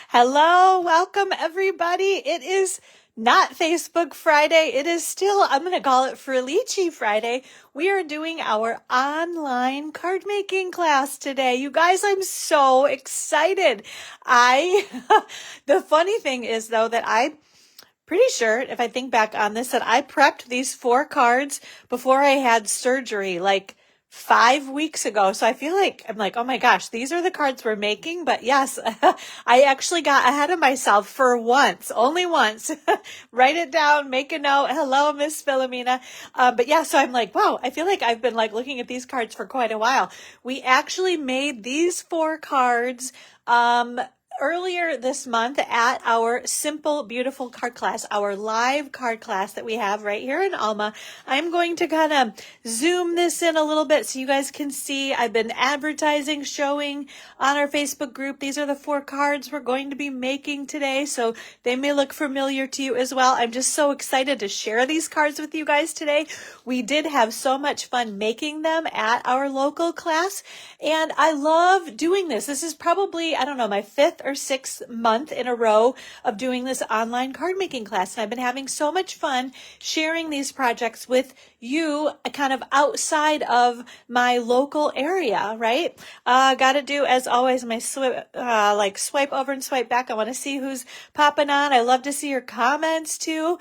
Hello, welcome everybody. It is not Facebook Friday. It is still, I'm going to call it Frillici Friday. We are doing our online card making class today. You guys, I'm so excited. The funny thing is though that I'm pretty sure, if I think back on this, that I prepped these 4 cards before I had surgery, like 5 weeks ago. So I feel like, I'm like, oh my gosh, these are the cards we're making. But yes, I actually got ahead of myself for once, only once. Write it down, make a note. Hello, Miss Philomena. But yeah, so I'm like, wow, I feel like I've been like looking at these cards for quite a while. We actually made these 4 cards, earlier this month at our Simple Beautiful card class, our live card class that we have right here in Alma. I'm going to kind of zoom this in a little bit so you guys can see. I've been advertising, showing on our Facebook group. These are the 4 cards we're going to be making today, so they may look familiar to you as well. I'm just so excited to share these cards with you guys today. We did have so much fun making them at our local class, and I love doing this. This is probably, I don't know, my 5th or 6th month in a row of doing this online card making class. And I've been having so much fun sharing these projects with you kind of outside of my local area, right? Got to do, as always, my swipe over and swipe back. I want to see who's popping on. I love to see your comments too.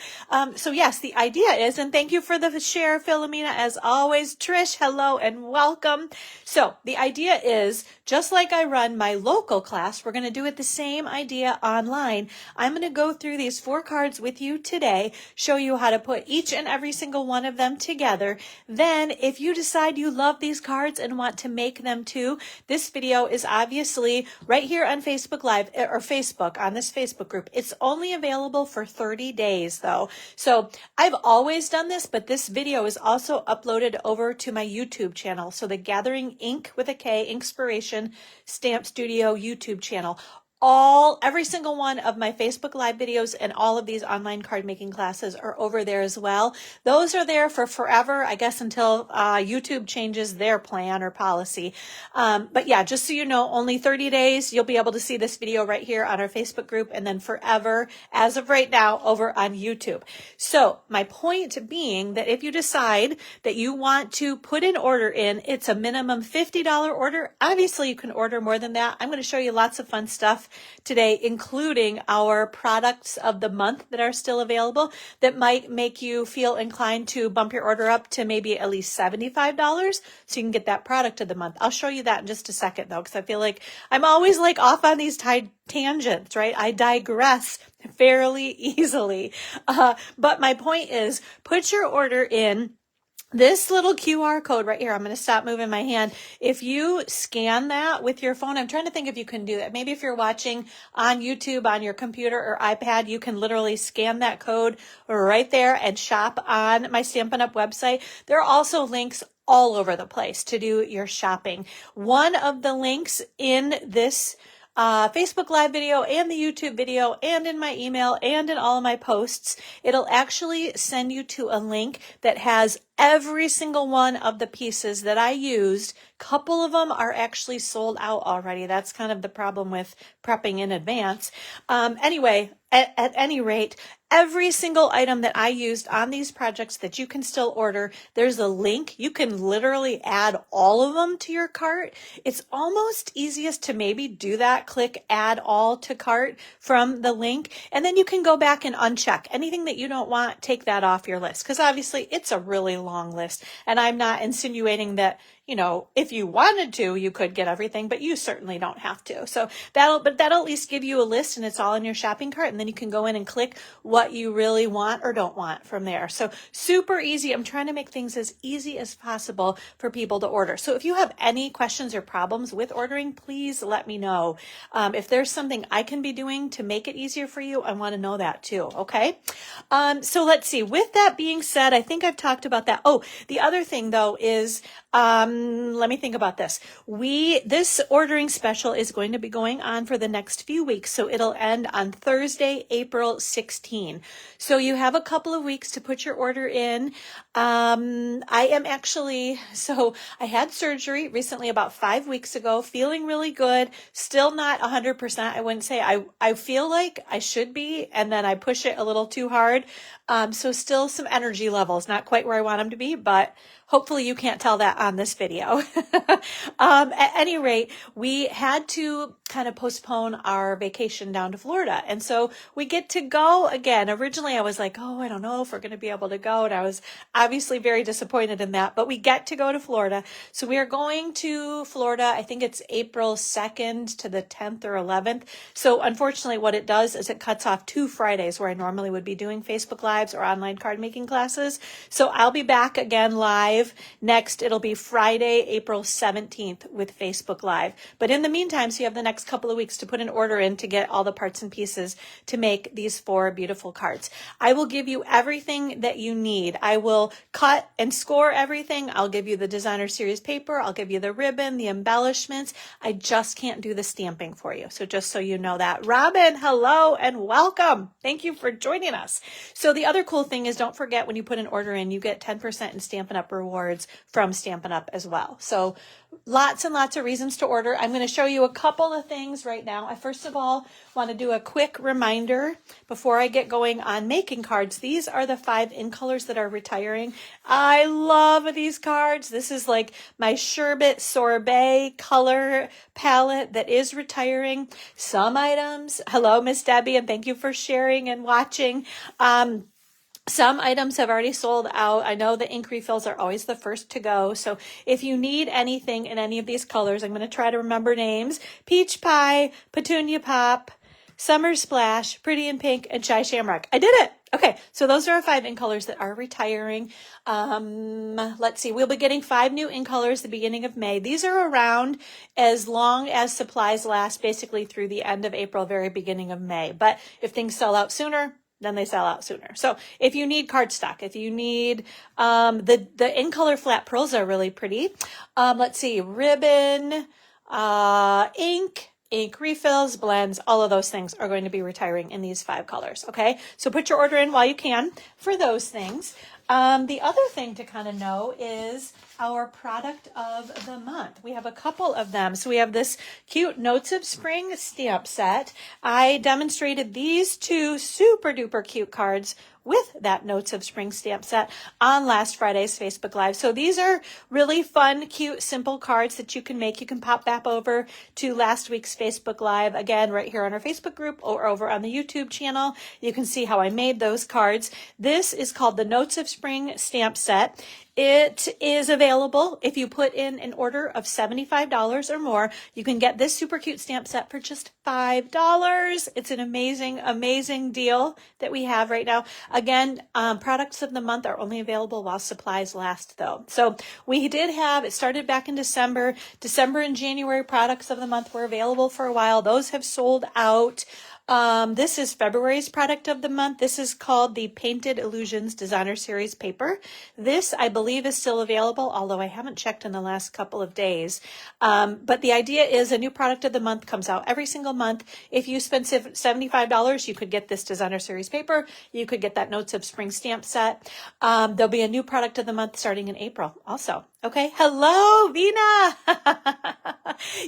So yes, the idea is, and thank you for the share, Philomena, as always. Trish, hello and welcome. So the idea is, just like I run my local class, we're going to do it the same idea online. I'm going to go through these 4 cards with you today, show you how to put each and every single one of them together. Then if you decide you love these cards and want to make them too, this video is obviously right here on Facebook Live or Facebook on this Facebook group. It's only available for 30 days though. So I've always done this, but this video is also uploaded over to my YouTube channel. So the Gathering Ink with a K, Inspiration Stamp Studio YouTube channel. Every single one of my Facebook Live videos and all of these online card making classes are over there as well. Those are there for forever, I guess, until YouTube changes their plan or policy. But yeah, just so you know, only 30 days, you'll be able to see this video right here on our Facebook group, and then forever, as of right now, over on YouTube. So my point being that if you decide that you want to put an order in, it's a minimum $50 order. Obviously, you can order more than that. I'm going to show you lots of fun stuff today, including our products of the month that are still available that might make you feel inclined to bump your order up to maybe at least $75 so you can get that product of the month. I'll show you that in just a second though, because I feel like I'm always like off on these tangents, right? I digress fairly easily. But my point is, put your order in. This little QR code right here, I'm going to stop moving my hand. If you scan that with your phone, I'm trying to think if you can do that. Maybe if you're watching on YouTube on your computer or iPad, you can literally scan that code right there and shop on my Stampin' Up website. There are also links all over the place to do your shopping. One of the links in this Facebook Live video and the YouTube video and in my email and in all of my posts, it'll actually send you to a link that has every single one of the pieces that I used. Couple of them are actually sold out already. That's kind of the problem with prepping in advance. Anyway, at any rate, every single item that I used on these projects that you can still order, there's a link. You can literally add all of them to your cart. It's almost easiest to maybe do that. Click add all to cart from the link, and then you can go back and uncheck anything that you don't want. Take that off your list, because obviously it's a really long list, and I'm not insinuating that, you know, if you wanted to, you could get everything, but you certainly don't have to. So that'll at least give you a list, and it's all in your shopping cart, and then you can go in and click what you really want or don't want from there. So super easy. I'm trying to make things as easy as possible for people to order. So if you have any questions or problems with ordering, please let me know. If there's something I can be doing to make it easier for you, I want to know that too. Okay. So let's see. With that being said, I think I've talked about that. Oh, the other thing though is, Let me think about this. This ordering special is going to be going on for the next few weeks. So it'll end on Thursday, April 16. So you have a couple of weeks to put your order in. I had surgery recently about 5 weeks ago, feeling really good. Still not 100%. I wouldn't say I feel like I should be, and then I push it a little too hard. So still some energy levels, not quite where I want them to be, but hopefully you can't tell that on this video. At any rate, we had to kind of postpone our vacation down to Florida. And so we get to go again. Originally, I was like, oh, I don't know if we're going to be able to go. And I was obviously very disappointed in that, but we get to go to Florida. So we are going to Florida. I think it's April 2nd to the 10th or 11th. So unfortunately, what it does is it cuts off 2 Fridays where I normally would be doing Facebook Lives or online card making classes. So I'll be back again live next. It'll be Friday, April 17th with Facebook Live. But in the meantime, so you have the next couple of weeks to put an order in to get all the parts and pieces to make these 4 beautiful cards. I will give you everything that you need. I will cut and score everything. I'll give you the designer series paper. I'll give you the ribbon, the embellishments. I just can't do the stamping for you. So just so you know that. Robin, hello and welcome. Thank you for joining us. So the other cool thing is, don't forget, when you put an order in, you get 10% in Stampin Up rewards from Stampin Up as well. So lots and lots of reasons to order. I'm going to show you a couple of things right now. I first of all want to do a quick reminder before I get going on making cards. These are the 5 in colors that are retiring. I love these cards. This is like my sherbet sorbet color palette that is retiring. Some items, hello, Miss Debbie, and thank you for sharing and watching. Some items have already sold out. I know the ink refills are always the first to go. So if you need anything in any of these colors, I'm going to try to remember names. Peach Pie, Petunia Pop, Summer Splash, Pretty in Pink, and Shy Shamrock. I did it. Okay, so those are our 5 ink colors that are retiring. Let's see, we'll be getting 5 new ink colors the beginning of May. These are around as long as supplies last, basically through the end of April, very beginning of May. But if things sell out sooner, then they sell out sooner. So if you need cardstock, if you need the in color flat pearls are really pretty. Let's see, ribbon, ink refills, blends, all of those things are going to be retiring in these 5 colors. Okay, so put your order in while you can for those things. The other thing to kind of know is our product of the month. We have a couple of them. So we have this cute Notes of Spring stamp set. I demonstrated these 2 super duper cute cards with that Notes of Spring stamp set on last Friday's Facebook Live. So these are really fun, cute, simple cards that you can make. You can pop back over to last week's Facebook Live, again, right here on our Facebook group or over on the YouTube channel. You can see how I made those cards. This is called the Notes of Spring stamp set. It is available if you put in an order of $75 or more. You can get this super cute stamp set for just $5. It's an amazing, amazing deal that we have right now. Again, products of the month are only available while supplies last, though. So we did have, it started back in December. December and January products of the month were available for a while. Those have sold out. This is February's product of the month. This is called the Painted Illusions Designer Series paper. This, I believe, is still available, although I haven't checked in the last couple of days. But the idea is a new product of the month comes out every single month. If you spend $75, you could get this Designer Series paper. You could get that Notes of Spring stamp set. There'll be a new product of the month starting in April also. Okay. Hello, Vina.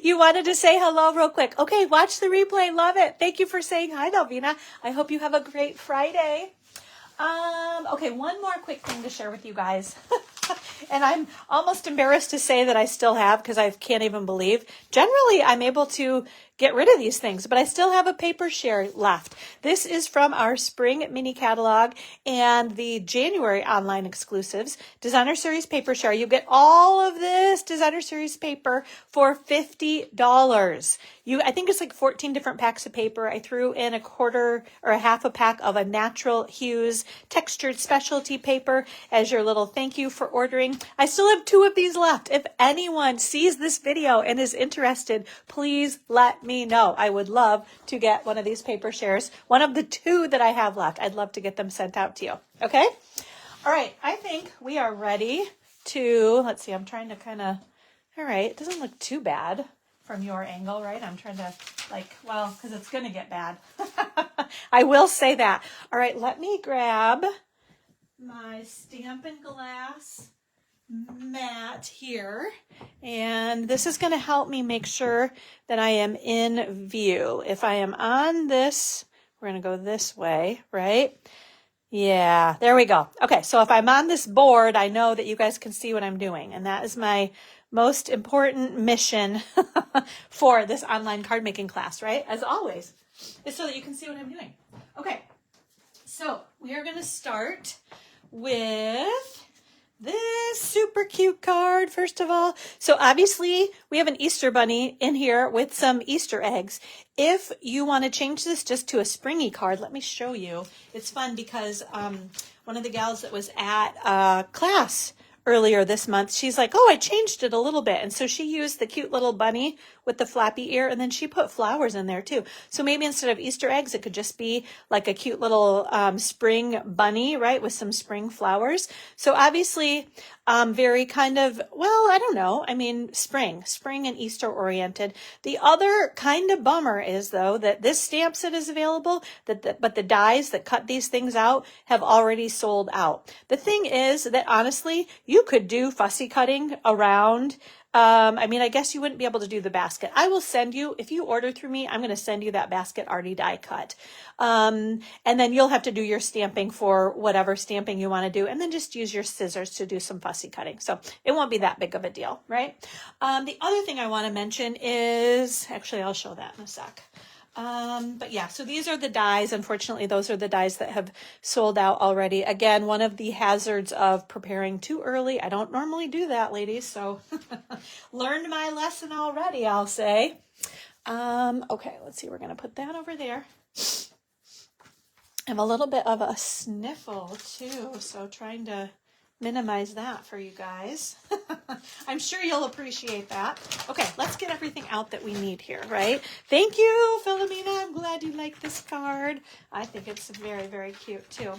You wanted to say hello real quick. Okay. Watch the replay. Love it. Thank you for saying hi, Vina. I hope you have a great Friday. Okay. One more quick thing to share with you guys. And I'm almost embarrassed to say that I still have, because I can't even believe. Generally, I'm able to get rid of these things, but I still have a paper share left. This is from our spring mini catalog and the January online exclusives, Designer Series paper share. You get all of this Designer Series paper for $50. I think it's like 14 different packs of paper. I threw in a quarter or a half a pack of a natural hues textured specialty paper as your little thank you for ordering. I still have 2 of these left. If anyone sees this video and is interested, please let me know. I would love to get one of these paper shares, one of the 2 that I have left. I'd love to get them sent out to you. Okay? All right. I think we are ready to, let's see, I'm trying to kind of, all right, it doesn't look too bad from your angle, right? I'm trying to like, well, because it's going to get bad. I will say that. All right, let me grab my Stampin' Glass mat here, and this is going to help me make sure that I am in view. If I am on this, we're going to go this way, right? Yeah, there we go. Okay, so if I'm on this board, I know that you guys can see what I'm doing, and that is my most important mission for this online card making class, right? As always, is so that you can see what I'm doing. Okay, so we are going to start with this super cute card, first of all. So obviously we have an Easter bunny in here with some Easter eggs. If you want to change this just to a springy card, let me show you. It's fun because one of the gals that was at class earlier this month, she's like, oh, I changed it a little bit. And so she used the cute little bunny with the flappy ear, and then she put flowers in there too. So maybe instead of Easter eggs, it could just be like a cute little spring bunny, right, with some spring flowers. So obviously very kind of, well, I don't know. I mean, spring and Easter oriented. The other kind of bummer is, though, that this stamp set is available, but the dies that cut these things out have already sold out. The thing is that honestly, you could do fussy cutting around. I mean, I guess you wouldn't be able to do the basket. I will send you, if you order through me, I'm going to send you that basket already die cut. And then you'll have to do your stamping for whatever stamping you want to do, and then just use your scissors to do some fussy cutting. So it won't be that big of a deal, right? The other thing I want to mention is, actually, I'll show that in a sec. But yeah, so these are the dies. Unfortunately, those are the dies that have sold out already. Again, one of the hazards of preparing too early. I don't normally do that, ladies. So learned my lesson already, I'll say. Okay, let's see. We're going to put that over there. I have a little bit of a sniffle too, so trying to minimize that for you guys. I'm sure you'll appreciate that. Okay, let's get everything out that we need here, right? Thank you, Philomena. I'm glad you like this card. I think it's very, very cute too.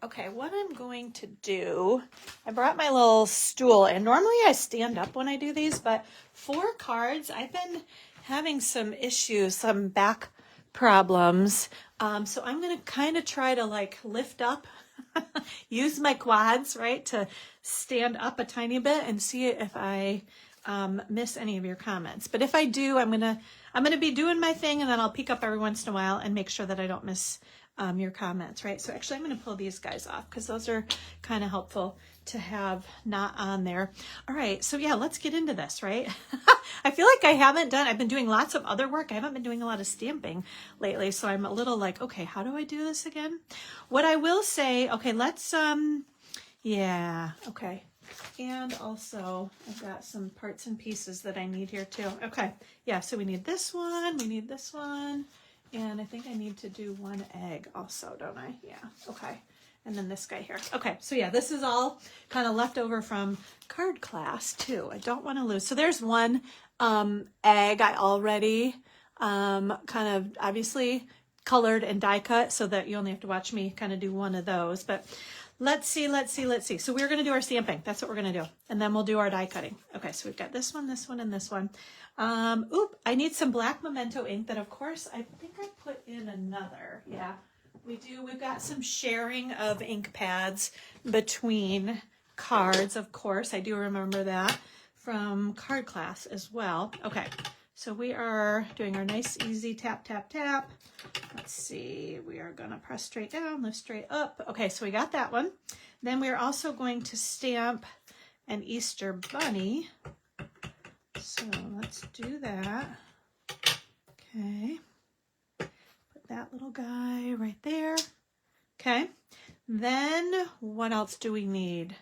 Okay, what I'm going to do, I brought my little stool, and normally I stand up when I do these, but for cards, I've been having some issues, some back problems. So I'm going to kind of try to like lift up, use my quads, right, to stand up a tiny bit and see if I miss any of your comments. But if I do, I'm gonna be doing my thing, and then I'll peek up every once in a while and make sure that I don't miss your comments, right? So actually, I'm going to pull these guys off because those are kind of helpful to have not on there. All right, so yeah, let's get into this, right? I feel like I've been doing lots of other work. I haven't been doing a lot of stamping lately, so I'm a little like, okay, how do I do this again? What I will say, okay, let's, yeah, okay. And also, I've got some parts and pieces that I need here too. Okay, yeah, so we need this one, and I think I need to do one egg also, don't I? Yeah, okay. And then this guy here. Okay, so yeah, this is all kind of left over from card class too. I don't want to lose. So there's one egg I already kind of obviously colored and die cut so that you only have to watch me kind of do one of those. But let's see. So we're going to do our stamping. That's what we're going to do. And then we'll do our die cutting. Okay, so we've got this one, and this one. I need some black memento ink that, of course, I think I put in another. Yeah. We do. We've got some sharing of ink pads between cards, of course. I do remember that from card class as well. Okay, so we are doing our nice, easy tap, tap, tap. Let's see. We are going to press straight down, lift straight up. Okay, so we got that one. Then we're also going to stamp an Easter bunny. So let's do that. Okay. That little guy right there. Okay, then what else do we need?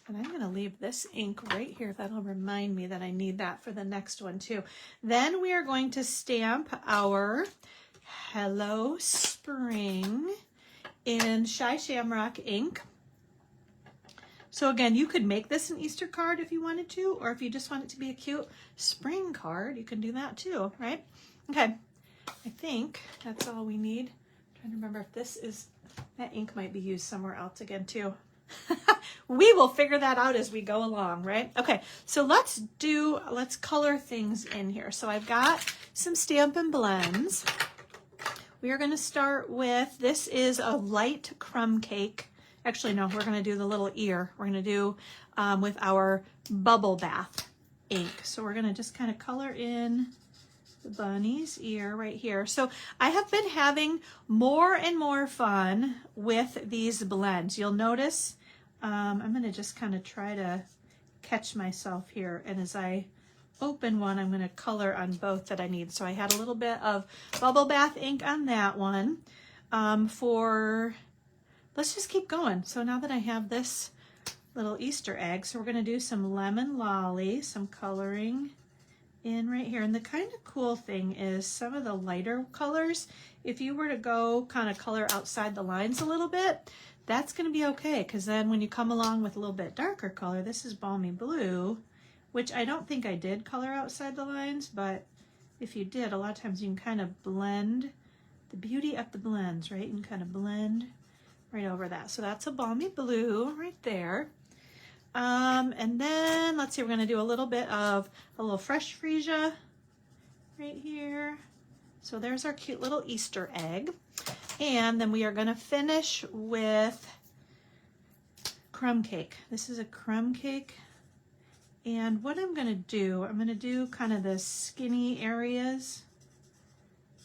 And I'm going to leave this ink right here. That'll remind me that I need that for the next one too. Then we are going to stamp our Hello Spring in Shy Shamrock ink. So again, you could make this an Easter card if you wanted to, or if you just want it to be a cute spring card, you can do that too, right? Okay. I think that's all we need. I'm trying to remember if this is, that ink might be used somewhere else again too. We will figure that out as we go along, right? Okay, so let's color things in here. So I've got some Stampin' Blends. We are going to start with, this is a light crumb cake. Actually, no, we're going to do the little ear. We're going to do with our bubble bath ink. So we're going to just kind of color in the bunny's ear right here. So I have been having more and more fun with these blends. You'll notice I'm going to just kind of try to catch myself here, and as I open one, I'm going to color on both that I need. So I had a little bit of bubble bath ink on that one. Let's just keep going. So now that I have this little Easter egg, so we're going to do some lemon lolly, some coloring in right here. And the kind of cool thing is some of the lighter colors, if you were to go kind of color outside the lines a little bit, that's going to be okay, because then when you come along with a little bit darker color, this is Balmy Blue, which I don't think I did color outside the lines, but if you did, a lot of times you can kind of blend, the beauty of the blends, right? You can kind of blend right over that. So that's a Balmy Blue right there. And then let's see, we're going to do a little bit of a little Fresh Freesia right here. So there's our cute little Easter egg. And then we are going to finish with crumb cake. This is a crumb cake. And what I'm going to do kind of the skinny areas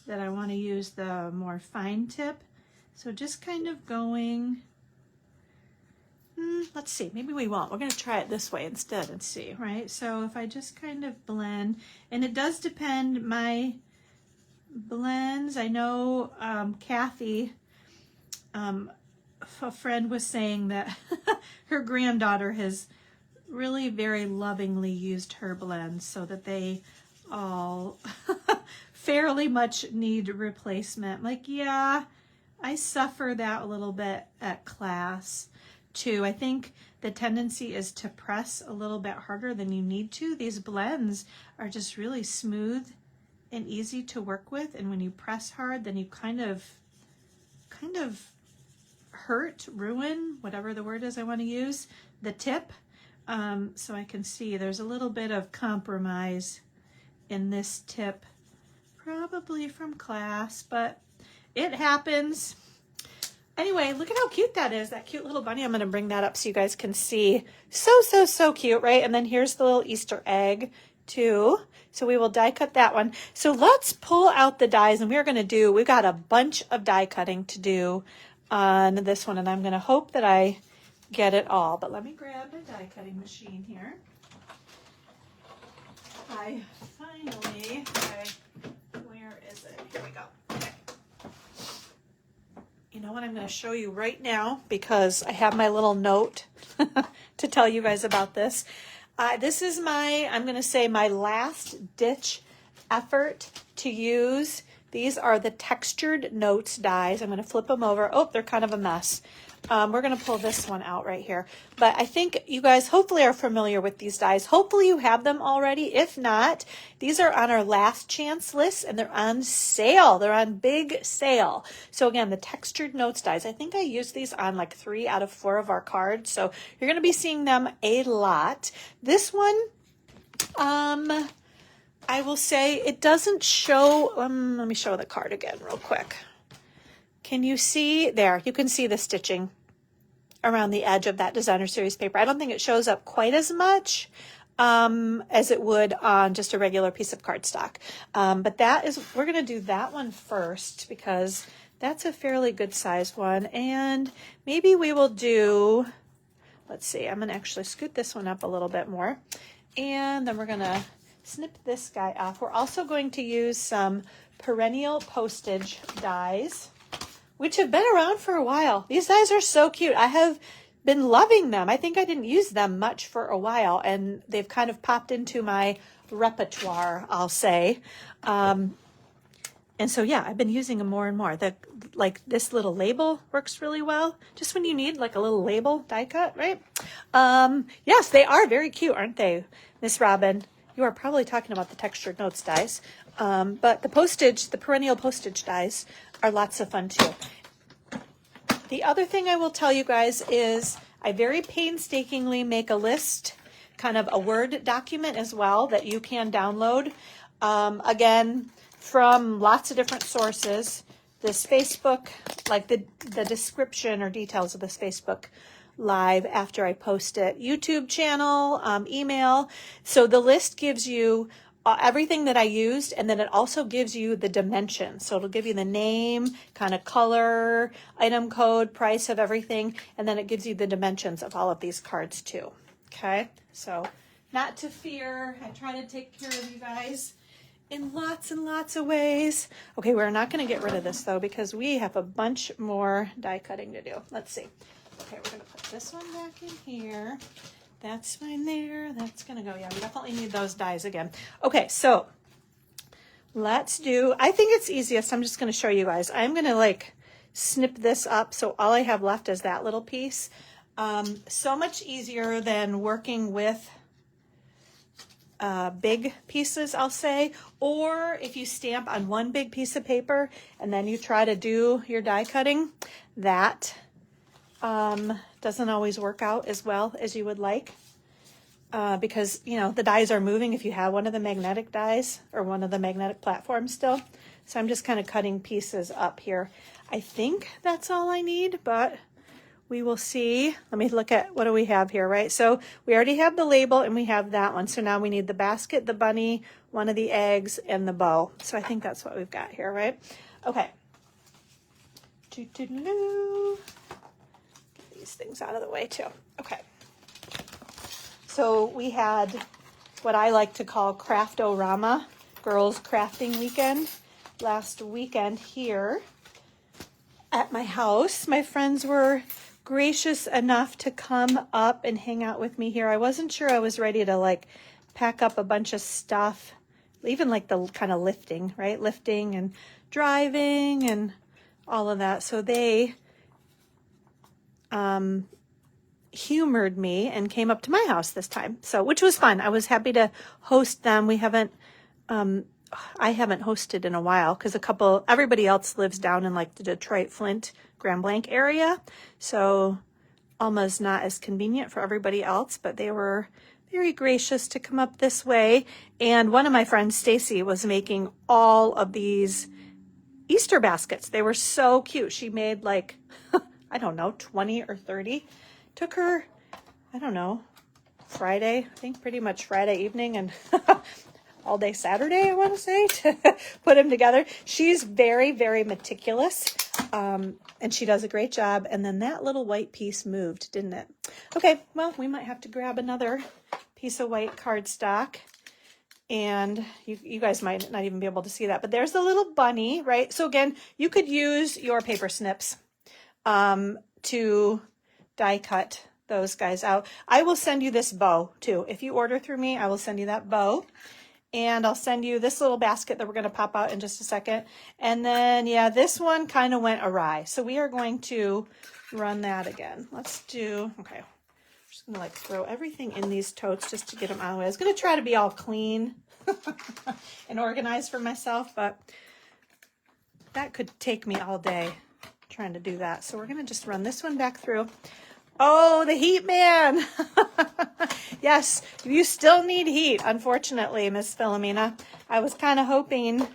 that I want to use the more fine tip. So just kind of going, let's see, maybe we won't. We're going to try it this way instead and see, right? So if I just kind of blend, and it does depend, my blends, I know Kathy, a friend was saying that her granddaughter has really very lovingly used her blends so that they all fairly much need replacement. Like, yeah, I suffer that a little bit at class too. I think the tendency is to press a little bit harder than you need to. These blends are just really smooth and easy to work with, and when you press hard, then you kind of hurt, ruin, whatever the word is I want to use, the tip. So I can see there's a little bit of compromise in this tip, probably from class, but it happens. Anyway, look at how cute that is, that cute little bunny. I'm going to bring that up so you guys can see. So cute, right? And then here's the little Easter egg too. So we will die cut that one. So let's pull out the dies, and we've got a bunch of die cutting to do on this one, and I'm going to hope that I get it all. But let me grab my die cutting machine here. Where is it? Here we go. Okay. You know what I'm going to show you right now, because I have my little note to tell you guys about this. This is I'm going to say my last ditch effort to use. These are the Textured Notes dies. I'm going to flip them over. Oh, they're kind of a mess. We're going to pull this one out right here. But I think you guys hopefully are familiar with these dies. Hopefully you have them already. If not, these are on our last chance list, and they're on sale. They're on big sale. So again, the Textured Notes dies. I think I used these on like 3 out of 4 of our cards. So you're going to be seeing them a lot. This one, I will say it doesn't show. Let me show the card again real quick. Can you see there? You can see the stitching around the edge of that Designer Series paper. I don't think it shows up quite as much as it would on just a regular piece of cardstock. But we're going to do that one first, because that's a fairly good sized one. And maybe we will do, let's see, I'm going to actually scoot this one up a little bit more. And then we're going to snip this guy off. We're also going to use some perennial postage dies, which have been around for a while. These dies are so cute. I have been loving them. I think I didn't use them much for a while, and they've kind of popped into my repertoire, I'll say. And so, yeah, I've been using them more and more. Like this little label works really well, just when you need like a little label die cut, right? Yes, they are very cute, aren't they, Miss Robin? You are probably talking about the Textured Notes dies. But the perennial postage dies are lots of fun too. The other thing I will tell you guys is I very painstakingly make a list, kind of a Word document as well that you can download. Again, from lots of different sources. This Facebook, like the description or details of this Facebook Live after I post it, YouTube channel, email. So the list gives you everything that I used, and then it also gives you the dimensions. So it'll give you the name, kind of color, item code, price of everything, and then it gives you the dimensions of all of these cards too. Okay, so not to fear. I try to take care of you guys in lots and lots of ways. Okay, we're not going to get rid of this though, because we have a bunch more die cutting to do. Let's see. Okay, we're going to put this one back in here. That's fine there. That's going to go. Yeah, we definitely need those dies again. Okay, so let's do, I think it's easiest. I'm just going to show you guys. I'm going to like snip this up. So all I have left is that little piece. So much easier than working with big pieces, I'll say, or if you stamp on one big piece of paper and then you try to do your die cutting, that doesn't always work out as well as you would like, because, you know, the dies are moving if you have one of the magnetic dies or one of the magnetic platforms still. So I'm just kind of cutting pieces up here. I think that's all I need, but we will see. Let me look at what do we have here, right? So we already have the label and we have that one. So now we need the basket, the bunny, one of the eggs, and the bow. So I think that's what we've got here, right? Okay. Get these things out of the way too. Okay. So we had what I like to call Craftorama, Girls Crafting Weekend, last weekend here at my house. My friends were gracious enough to come up and hang out with me here. I wasn't sure I was ready to like pack up a bunch of stuff, even like the kind of lifting, right? Lifting and driving and all of that. So they humored me and came up to my house this time. So, which was fun. I was happy to host them. We haven't, I haven't hosted in a while because everybody else lives down in like the Detroit, Flint, Grand Blanc area. So Alma's not as convenient for everybody else, but they were very gracious to come up this way. And one of my friends, Stacy, was making all of these Easter baskets. They were so cute. She made like, I don't know, 20 or 30. Took her, I don't know, Friday, I think pretty much Friday evening and all day Saturday, I want to say, to put them together. She's very, very meticulous, and she does a great job. And then that little white piece moved, didn't it? Okay, well, we might have to grab another piece of white cardstock. And you guys might not even be able to see that, but there's the little bunny, right? So again, you could use your paper snips to die cut those guys out. I will send you this bow too. If you order through me, I will send you that bow. And I'll send you this little basket that we're going to pop out in just a second. And then, yeah, this one kind of went awry. So we are going to run that again. Let's do, okay. I'm just going to like throw everything in these totes just to get them out of the way. I was going to try to be all clean and organized for myself, but that could take me all day trying to do that. So we're going to just run this one back through. Oh, the heat man. Yes, you still need heat, unfortunately, Miss Philomena. I was kind of hoping,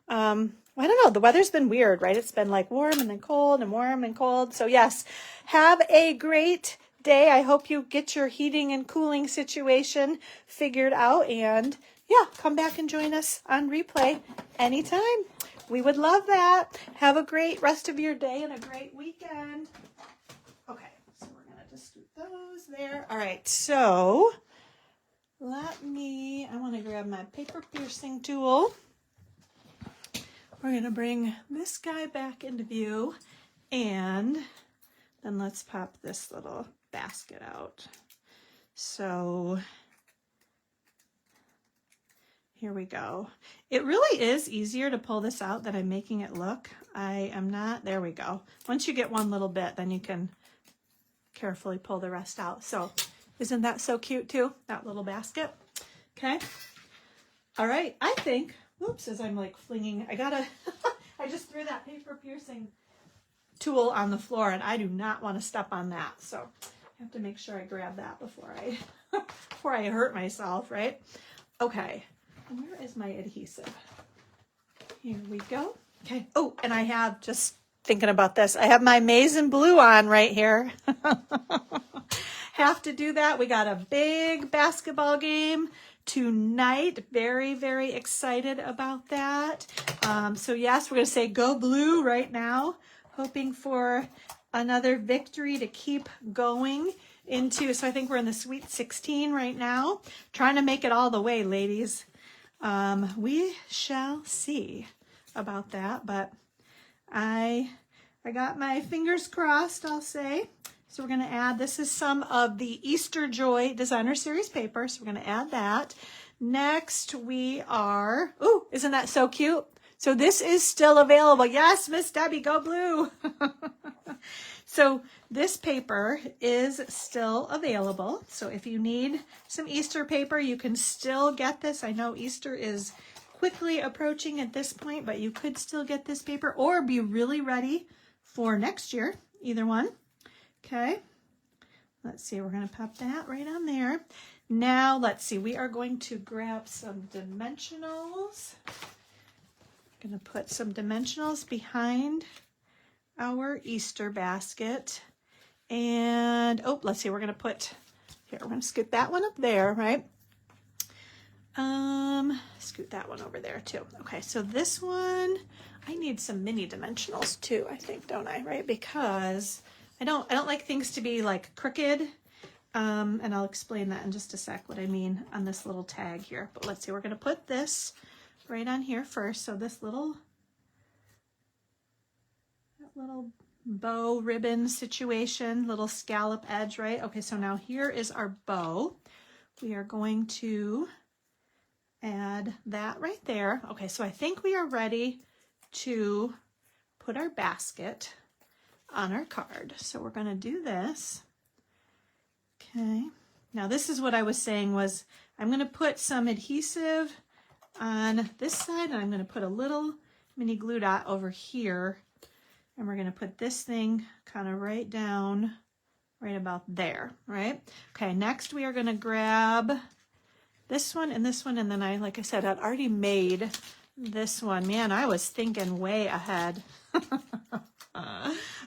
I don't know, the weather's been weird, right? It's been like warm and then cold and warm and cold. So yes, have a great day. I hope you get your heating and cooling situation figured out. And yeah, come back and join us on replay anytime. We would love that. Have a great rest of your day and a great weekend. Okay, so we're going to just do those there. All right, so I want to grab my paper piercing tool. We're going to bring this guy back into view, and then let's pop this little basket out. So here we go. It really is easier to pull this out than I'm making it look. I am not, there we go. Once you get one little bit, then you can carefully pull the rest out. So isn't that so cute too, that little basket? Okay. All right, I think, whoops, as I'm like flinging, I just threw that paper piercing tool on the floor and I do not want to step on that. So have to make sure I grab that before I hurt myself, right? Okay, where is my adhesive? Here we go. Okay. Oh, and I have, just thinking about this, I have my maize and blue on right here. Have to do that. We got a big basketball game tonight. Very, very excited about that. So yes, we're going to say go blue right now, hoping for another victory to keep going into, so I think we're in the Sweet 16 right now, trying to make it all the way, ladies. We shall see about that, but I got my fingers crossed, I'll say. So we're going to add, this is some of the Easter Joy Designer Series paper, so we're going to add that. Next we are, ooh, isn't that so cute? So this is still available. Yes, Miss Debbie, go blue. So this paper is still available. So if you need some Easter paper, you can still get this. I know Easter is quickly approaching at this point, but you could still get this paper or be really ready for next year, either one. Okay, let's see, we're going to pop that right on there. Now, let's see, we are going to grab some dimensionals. I'm going to put some dimensionals behind our Easter basket. And, oh, let's see, we're going to put, here, we're going to scoot that one up there, right? Scoot that one over there too. Okay, so this one, I need some mini dimensionals too, I think, don't I, right? Because I don't like things to be like crooked. And I'll explain that in just a sec, what I mean on this little tag here. But let's see, we're going to put this right on here first. So this little bow ribbon situation, little scallop edge, right? Okay, so now here is our bow. We are going to add that right there. Okay, so I think we are ready to put our basket on our card. So we're going to do this. Okay, now this is what I was saying was I'm going to put some adhesive on this side and I'm going to put a little mini glue dot over here, and we're going to put this thing kind of right down right about there, right? Okay, next we are going to grab this one, and then I, like I said, I'd already made this one. Man, I was thinking way ahead.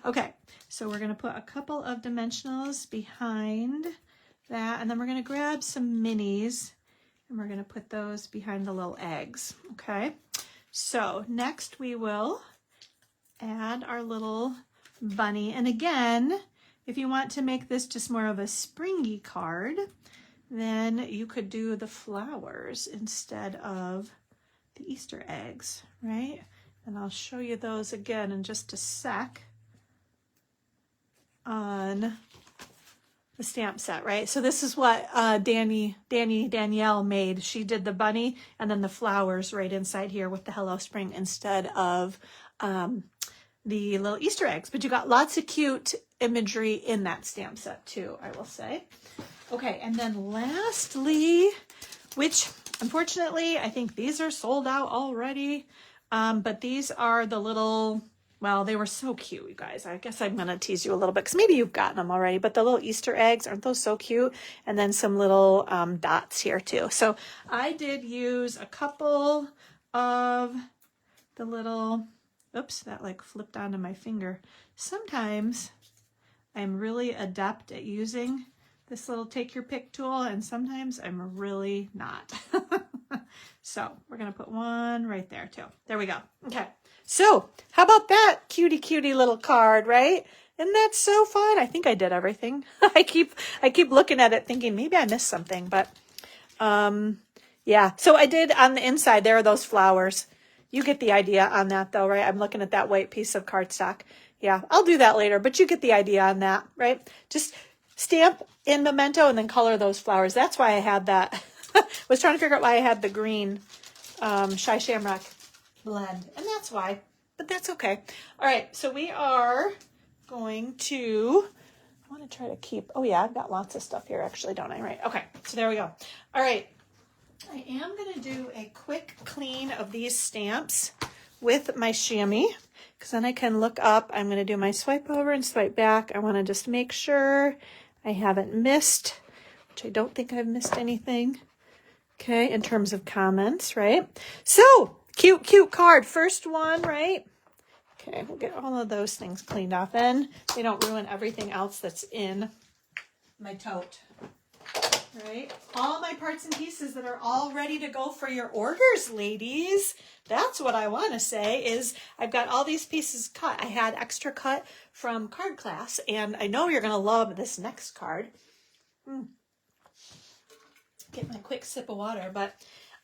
Okay, so we're going to put a couple of dimensionals behind that, and then we're going to grab some minis, and we're going to put those behind the little eggs, okay? So next we will add our little bunny, and again, if you want to make this just more of a springy card, then you could do the flowers instead of the Easter eggs, right? And I'll show you those again in just a sec on the stamp set, right? So this is what Danielle made. She did the bunny and then the flowers right inside here with the Hello Spring instead of the little Easter eggs. But you got lots of cute imagery in that stamp set too, I will say. Okay, and then lastly, which unfortunately, I think these are sold out already, but these are the little, well, they were so cute, you guys. I guess I'm going to tease you a little bit because maybe you've gotten them already, but the little Easter eggs, aren't those so cute? And then some little dots here too. So I did use a couple of the little, oops, that like flipped onto my finger. Sometimes I'm really adept at using this little take your pick tool, and sometimes I'm really not. So we're going to put one right there too. There we go. Okay. So how about that cutie little card, right? And that's so fun. I think I did everything. I keep looking at it thinking maybe I missed something, but yeah. So I did on the inside, there are those flowers. You get the idea on that though, right? I'm looking at that white piece of cardstock. Yeah, I'll do that later, but you get the idea on that, right? Just stamp in Memento and then color those flowers. That's why I had that. Was trying to figure out why I had the green Shy Shamrock blend, and that's why, but that's okay. All right, so we are going to, I want to try to keep, oh yeah, I've got lots of stuff here actually, don't I? Right, okay, so there we go. All right, I am going to do a quick clean of these stamps with my chamois, because then I can look up. I'm going to do my swipe over and swipe back. I want to just make sure I haven't missed, which I don't think I've missed anything. Okay, in terms of comments, right? So, cute, cute card. First one, right? Okay, we'll get all of those things cleaned off and they don't ruin everything else that's in my tote, right? All my parts and pieces that are all ready to go for your orders, ladies. That's what I want to say is I've got all these pieces cut. I had extra cut from card class, and I know you're going to love this next card. Get my quick sip of water, but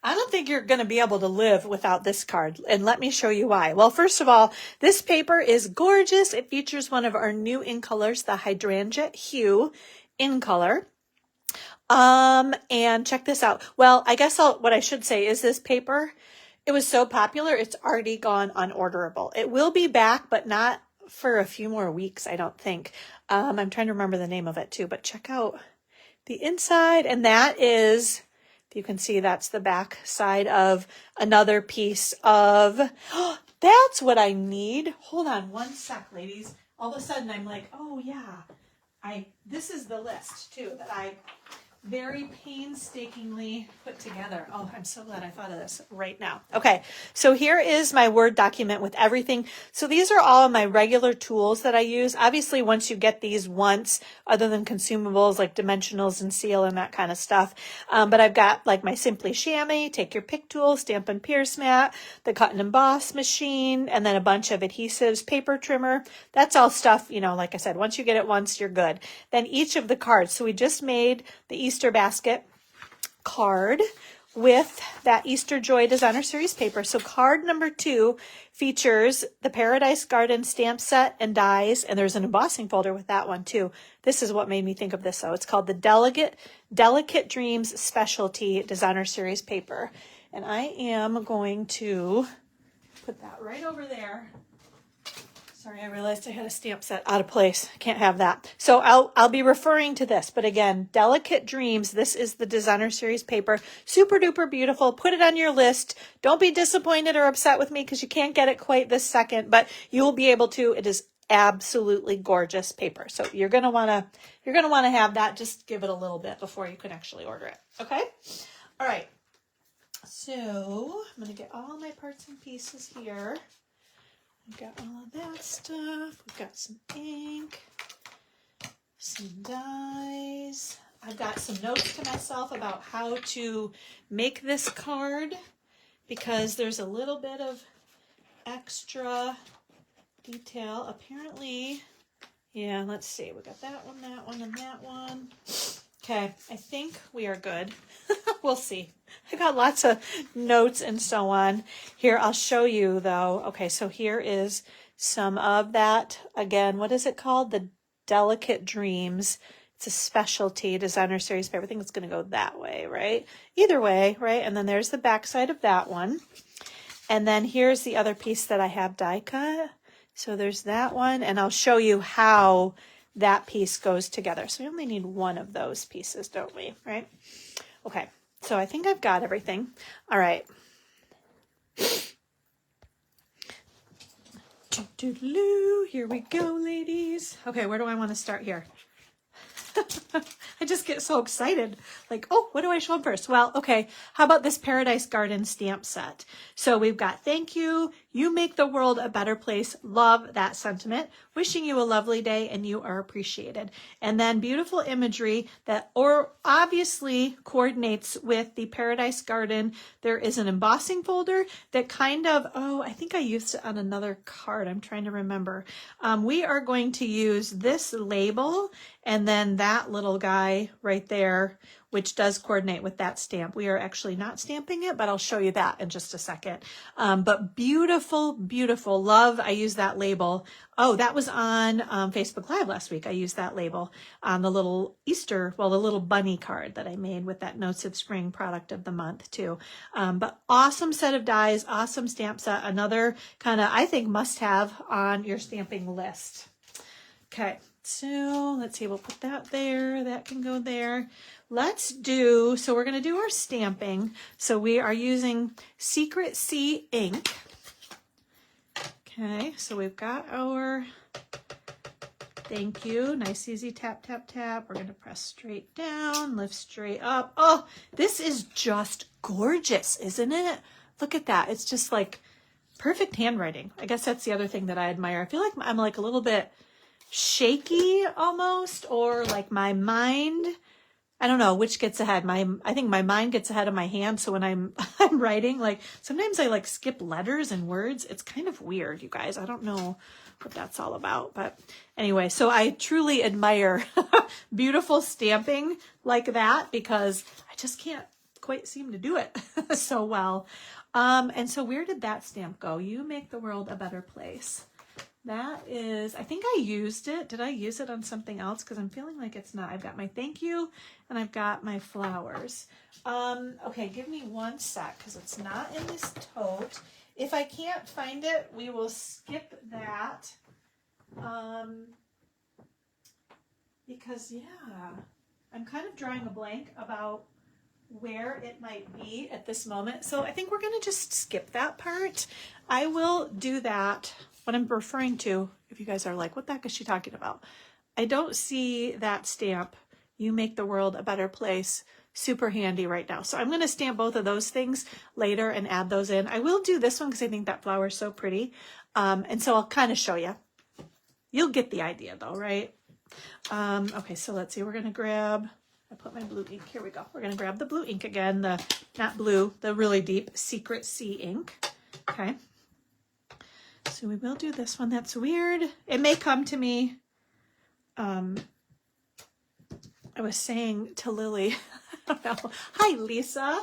I don't think you're going to be able to live without this card, and let me show you why. Well, first of all, this paper is gorgeous. It features one of our new in colors, the Hydrangea Hue in color. And check this out. Well, I guess what I should say is this paper, it was so popular, it's already gone unorderable. It will be back, but not for a few more weeks, I don't think. I'm trying to remember the name of it too, but check out the inside. And that is, if you can see, that's the back side of another piece of, that's what I need. Hold on one sec, ladies. All of a sudden I'm like, oh yeah, this is the list too that I very painstakingly put together. Oh, I'm so glad I thought of this right now. Okay, so here is my Word document with everything. So these are all of my regular tools that I use. Obviously, once you get these once, other than consumables like dimensionals and seal and that kind of stuff. But I've got like my Simply Chamois, take your pick tool, Stampin' Pierce mat, the cut and emboss machine, and then a bunch of adhesives, paper trimmer. That's all stuff, you know, like I said, once you get it once, you're good. Then each of the cards. So we just made the Easter basket card with that Easter Joy Designer Series paper. So card number 2 features the Paradise Garden stamp set and dies, and there's an embossing folder with that one too. This is what made me think of this though. It's called the Delicate Dreams Specialty Designer Series paper. And I am going to put that right over there. Sorry, I realized I had a stamp set out of place. Can't have that. So I'll be referring to this. But again, Delicate Dreams, this is the Designer Series paper. Super duper beautiful. Put it on your list. Don't be disappointed or upset with me because you can't get it quite this second, but you will be able to. It is absolutely gorgeous paper. So you're going to want to have that. Just give it a little bit before you can actually order it. Okay? All right. So I'm going to get all my parts and pieces here. We've got all of that stuff. We've got some ink, some dies. I've got some notes to myself about how to make this card because there's a little bit of extra detail. Apparently, yeah, let's see. We got that one, and that one. Okay, I think we are good. We'll see. I got lots of notes and so on. Here, I'll show you though. Okay, so here is some of that. Again, what is it called? The Delicate Dreams. It's a specialty designer series paper. I think it's going to go that way, right? Either way, right? And then there's the back side of that one. And then here's the other piece that I have die cut. So there's that one, and I'll show you how that piece goes together. So we only need one of those pieces, don't we? Right? Okay. So I think I've got everything. All right. Here we go, ladies. Okay, where do I want to start here? I just get so excited. Like, oh, what do I show them first? Well, okay, how about this Paradise Garden stamp set? So we've got thank you, you make the world a better place, love that sentiment, wishing you a lovely day, and you are appreciated. And then beautiful imagery that obviously coordinates with the Paradise Garden. There is an embossing folder that kind of, I think I used it on another card. I'm trying to remember. We are going to use this label and then that little guy right there, which does coordinate with that stamp. We are actually not stamping it, but I'll show you that in just a second. But beautiful, beautiful. Love, I use that label. Oh, that was on Facebook Live last week. I used that label on the little Easter, the little bunny card that I made with that Notes of Spring product of the month too. But awesome set of dies, awesome stamp set. Another kind of, I think, must have on your stamping list. Okay. So let's see, we'll put that there. That can go there. So we're going to do our stamping. So we are using Secret Sea ink. Okay, so we've got the thank you. Nice, easy tap, tap, tap. We're going to press straight down, lift straight up. Oh, this is just gorgeous, isn't it? Look at that. It's just like perfect handwriting. I guess that's the other thing that I admire. I feel like I'm like a little bit shaky almost, or like my mind, I don't know which gets ahead. I think my mind gets ahead of my hand. So when I'm writing, like sometimes I like skip letters and words. It's kind of weird, you guys. I don't know what that's all about. But anyway, so I truly admire beautiful stamping like that, because I just can't quite seem to do it so well. And so where did that stamp go? You make the world a better place. That is, I think I used it. Did I use it on something else? Because I'm feeling like it's not. I've got my thank you and I've got my flowers. Okay, give me one sec because it's not in this tote. If I can't find it, we will skip that. Because, yeah, I'm kind of drawing a blank about where it might be at this moment. So I think we're going to just skip that part. I will do that. What I'm referring to, if you guys are like, what the heck is she talking about? I don't see that stamp, you make the world a better place, super handy right now. So I'm going to stamp both of those things later and add those in. I will do this one because I think that flower is so pretty. And so I'll kind of show you. You'll get the idea though, right? Okay, so let's see. We're going to grab, I put my blue ink. Here we go. We're going to grab the blue ink again, the not blue, the really deep Secret Sea ink. Okay. So we will do this one. That's weird. It may come to me. I was saying to Lily, I don't know. Hi, Lisa.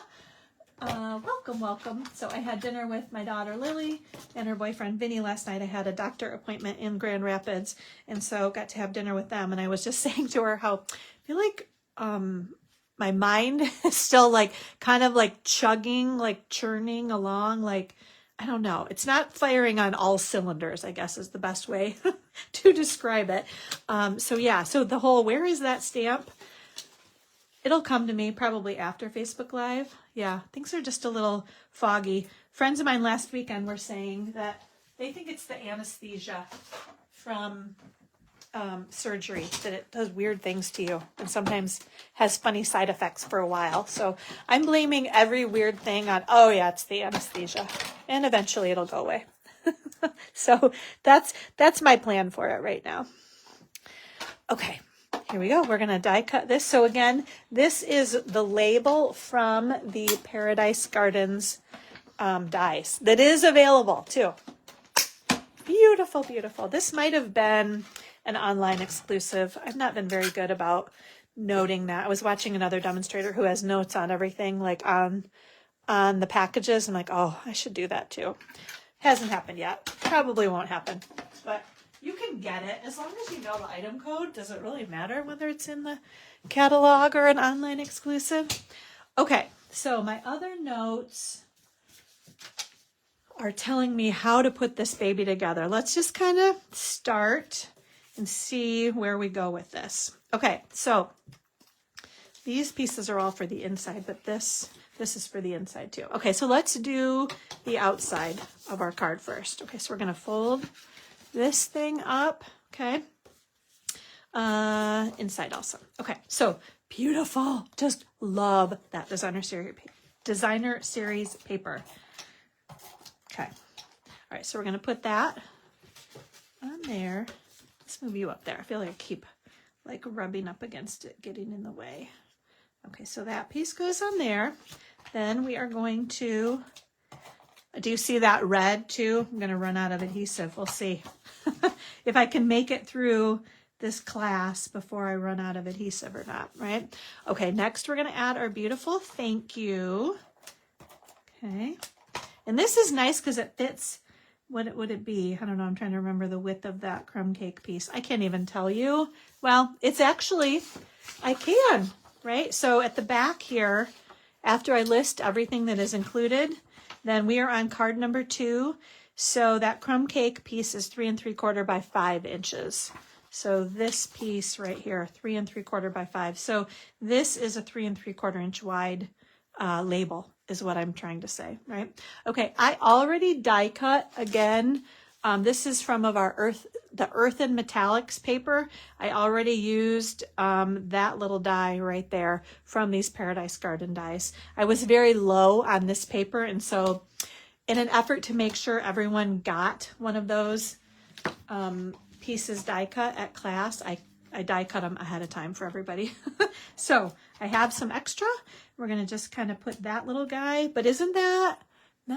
Welcome, welcome. So I had dinner with my daughter Lily and her boyfriend Vinny last night. I had a doctor appointment in Grand Rapids, and so got to have dinner with them. And I was just saying to her how I feel like my mind is still like kind of like chugging, like churning along, like I don't know. It's not firing on all cylinders, I guess is the best way to describe it. So yeah, so the whole, where is that stamp? It'll come to me probably after Facebook Live. Yeah, things are just a little foggy. Friends of mine last weekend were saying that they think it's the anesthesia from surgery, that it does weird things to you and sometimes has funny side effects for a while. So I'm blaming every weird thing on, oh yeah, it's the anesthesia, and eventually it'll go away. So that's my plan for it right now. Okay, here we go. We're going to die cut this. So again, this is the label from the Paradise Gardens dies that is available too. Beautiful, beautiful. This might have been an online exclusive. I've not been very good about noting that. I was watching another demonstrator who has notes on everything, like on the packages. I'm like, oh, I should do that too. Hasn't happened yet. Probably won't happen, but you can get it as long as you know the item code. Does it really matter whether it's in the catalog or an online exclusive? Okay, so my other notes are telling me how to put this baby together. Let's just kind of start and see where we go with this. Okay, so these pieces are all for the inside, but this is for the inside too. Okay, so let's do the outside of our card first. Okay, so we're going to fold this thing up. Okay, inside also. Okay, so beautiful. Just love that designer series paper. Okay, all right, so we're going to put that on there. Let's move you up there. I feel like I keep like rubbing up against it, getting in the way. Okay, so that piece goes on there. Then we are going to, do you see that red too? I'm going to run out of adhesive. We'll see if I can make it through this class before I run out of adhesive or not, right? Okay, next we're going to add our beautiful thank you. Okay, and this is nice because it fits. What would it be? I don't know. I'm trying to remember the width of that crumb cake piece. I can't even tell you. Well, it's actually, I can, right? So at the back here, after I list everything that is included, then we are on card number 2. So that crumb cake piece is 3 3/4 by 5 inches. So this piece right here, 3 3/4 by 5. So this is a 3 3/4 inch wide label is what I'm trying to say, right? Okay, I already die cut again This is from the Earth and Metallics paper. I already used that little die right there from these Paradise Garden dies. I was very low on this paper, and so in an effort to make sure everyone got one of those pieces die cut at class, I die cut them ahead of time for everybody. So I have some extra. We're going to just kind of put that little guy, but isn't that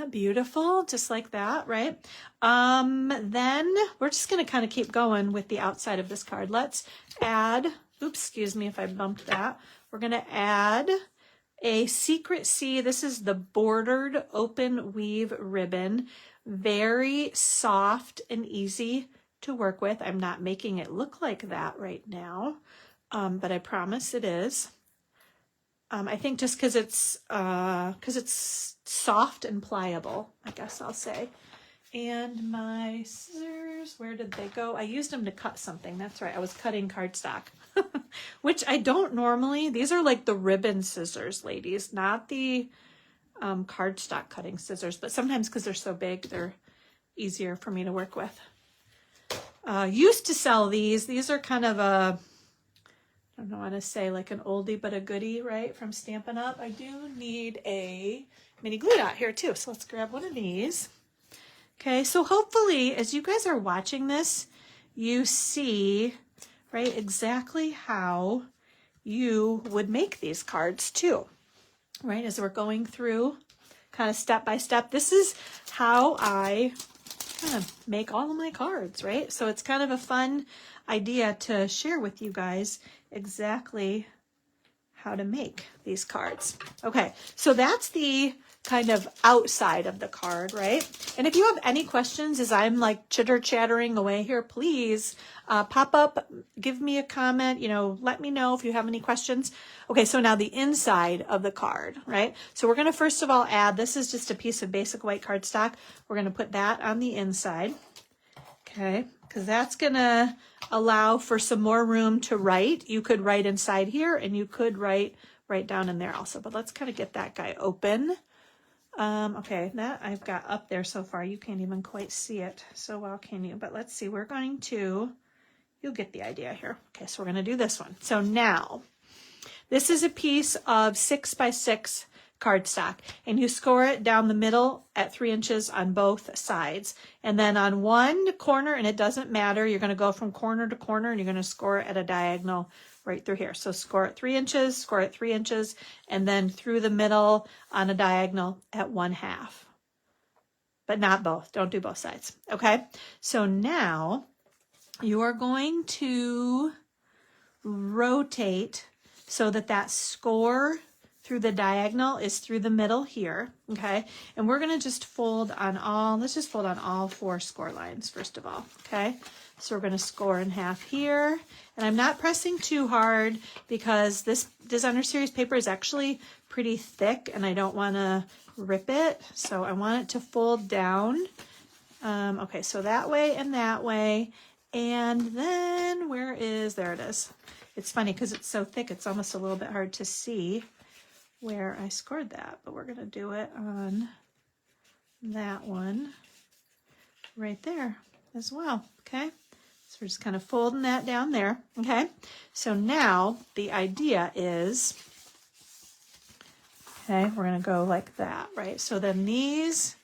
beautiful? Just like that, right? Then we're just going to kind of keep going with the outside of this card. Let's add, oops, excuse me if I bumped that. We're going to add a Secret C. This is the bordered open weave ribbon. Very soft and easy to work with. I'm not making it look like that right now, but I promise it is. I think just because it's soft and pliable, I guess I'll say. And my scissors, where did they go? I used them to cut something. That's right. I was cutting cardstock, which I don't normally. These are like the ribbon scissors, ladies, not the cardstock cutting scissors. But sometimes because they're so big, they're easier for me to work with. Used to sell these. These are kind of a, I don't know how to say, like an oldie but a goodie, right, from Stampin' Up. I do need a mini glue dot here too, so let's grab one of these. Okay, so hopefully as you guys are watching this, you see, right, exactly how you would make these cards too, right, as we're going through kind of step by step. This is how I kind of make all of my cards, right? So it's kind of a fun idea to share with you guys exactly how to make these cards. Okay, so that's the kind of outside of the card, right? And if you have any questions as I'm like chitter-chattering away here, please pop up, give me a comment, you know, let me know if you have any questions. Okay, so now the inside of the card, right? So we're going to first of all add, this is just a piece of basic white cardstock. We're going to put that on the inside, okay? Because that's going to allow for some more room to write. You could write inside here and you could write right down in there also, but let's kind of get that guy open. Okay, that I've got up there so far. You can't even quite see it so well, can you? But let's see, we're going to, you'll get the idea here. Okay, so we're going to do this one. So now, this is a piece of 6x6 cardstock, and you score it down the middle at 3 inches on both sides. And then on one corner, and it doesn't matter, you're going to go from corner to corner, and you're going to score it at a diagonal right through here. So score at 3 inches, score at 3 inches, and then through the middle on a diagonal at 1/2. But not both. Don't do both sides. Okay? So now you are going to rotate so that that score through the diagonal is through the middle here. Okay? And we're going to just fold on all, let's just fold on all 4 score lines first of all. Okay? So we're going to score in half here. And I'm not pressing too hard because this Designer Series paper is actually pretty thick and I don't want to rip it. So I want it to fold down. Okay, so that way and that way. And then where is, there it is. It's funny because it's so thick, it's almost a little bit hard to see where I scored that. But we're going to do it on that one right there as well. Okay. So we're just kind of folding that down there, okay? So now the idea is, okay, we're going to go like that, right? So then these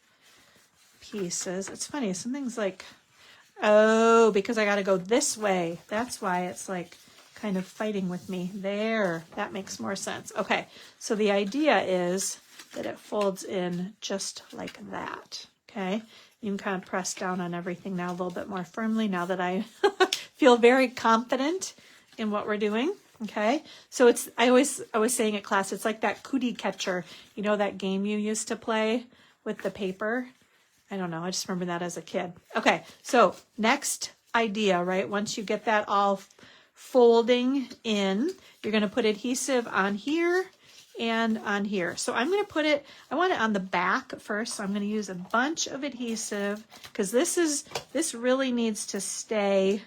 pieces, it's funny, something's like, oh, because I got to go this way. That's why it's like kind of fighting with me. There, that makes more sense. Okay, so the idea is that it folds in just like that, okay? You can kind of press down on everything now a little bit more firmly now that I feel very confident in what we're doing. Okay, so it's, I was saying at class, it's like that cootie catcher, you know, that game you used to play with the paper. I don't know, I just remember that as a kid. Okay, so next idea, right? Once you get that all folding in, you're going to put adhesive on here and on here. So I'm going to put it, I want it on the back first. So I'm going to use a bunch of adhesive because this really needs to stay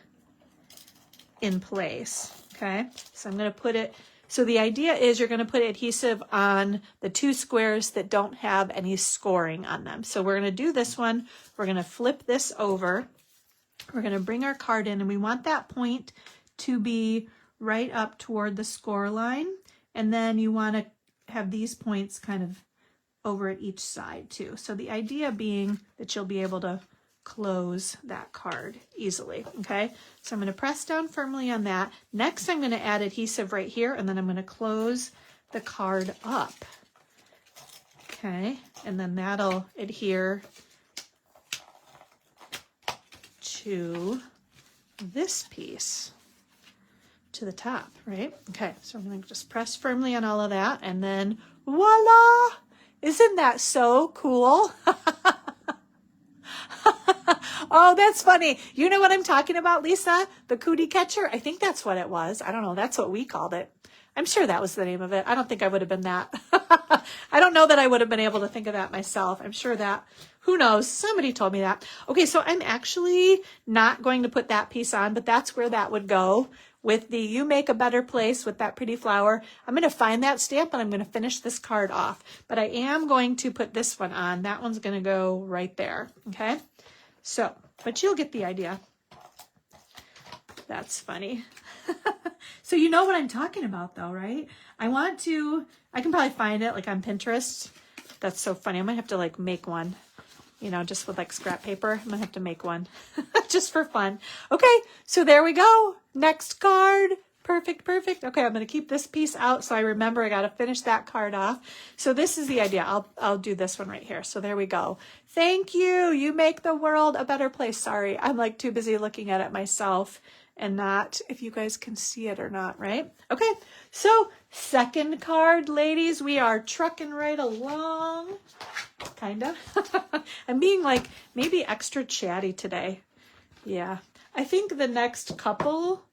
in place. Okay. So I'm going to put it So the idea is you're going to put adhesive on the 2 squares that don't have any scoring on them. So we're going to do this one. We're going to flip this over. We're going to bring our card in, and we want that point to be right up toward the score line. And then you want to have these points kind of over at each side too. So the idea being that you'll be able to close that card easily. Okay, so I'm going to press down firmly on that. Next, I'm going to add adhesive right here, and then I'm going to close the card up. Okay, and then that'll adhere to this piece to the top, right? Okay, so I'm going to just press firmly on all of that, and then voila! Isn't that so cool? Oh, that's funny. You know what I'm talking about, Lisa? The cootie catcher? I think that's what it was. I don't know. That's what we called it. I'm sure that was the name of it. I don't think I would have been that. I don't know that I would have been able to think of that myself. I'm sure that, who knows? Somebody told me that. Okay, so I'm actually not going to put that piece on, but that's where that would go with the You Make a Better Place with that pretty flower. I'm going to find that stamp, and I'm going to finish this card off. But I am going to put this one on. That one's going to go right there. Okay? So, but you'll get the idea. That's funny. So you know what I'm talking about though, right? I can probably find it like on Pinterest. That's so funny. I might have to like make one, you know, just with like scrap paper. I might have to make one just for fun. Okay, so there we go. Next card. Perfect, perfect. Okay, I'm going to keep this piece out so I remember I got to finish that card off. So this is the idea. I'll do this one right here. So there we go. Thank you. You make the world a better place. Sorry, I'm like too busy looking at it myself and not if you guys can see it or not, right? Okay, so second card, ladies. We are trucking right along. Kind of. I'm being like maybe extra chatty today. Yeah, I think the next couple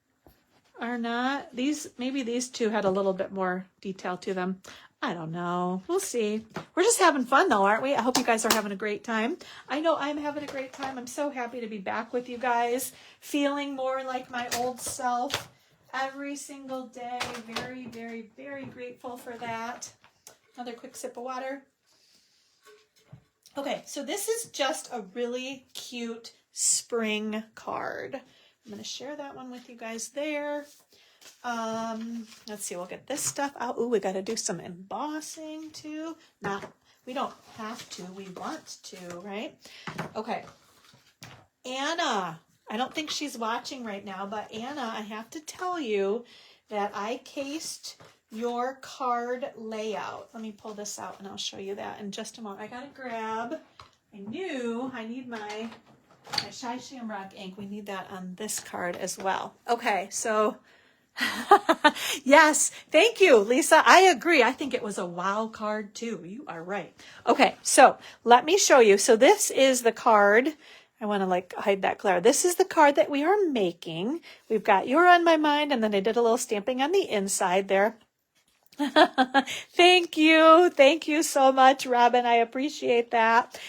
are not. Maybe these two had a little bit more detail to them. I don't know. We'll see. We're just having fun though, aren't we? I hope you guys are having a great time. I know I'm having a great time. I'm so happy to be back with you guys, feeling more like my old self every single day. Very, very, very grateful for that. Another quick sip of water. Okay, so this is just a really cute spring card. I'm going to share that one with you guys there. Let's see, we'll get this stuff out. Oh, we got to do some embossing too. We don't have to, we want to, right? Okay. Anna, I don't think she's watching right now, but Anna, I have to tell you that I cased your card layout. Let me pull this out and I'll show you that in just a moment. I got to grab, I need my Shy Shamrock ink. We need that on this card as well. Okay, so yes, thank you, Lisa. I agree. I think it was a wow card too. You are right. Okay, so let me show you. So this is the card. I want to like hide that glare. This is the card that we are making. We've got You're on My Mind, and then I did a little stamping on the inside there. Thank you. Thank you so much, Robin. I appreciate that.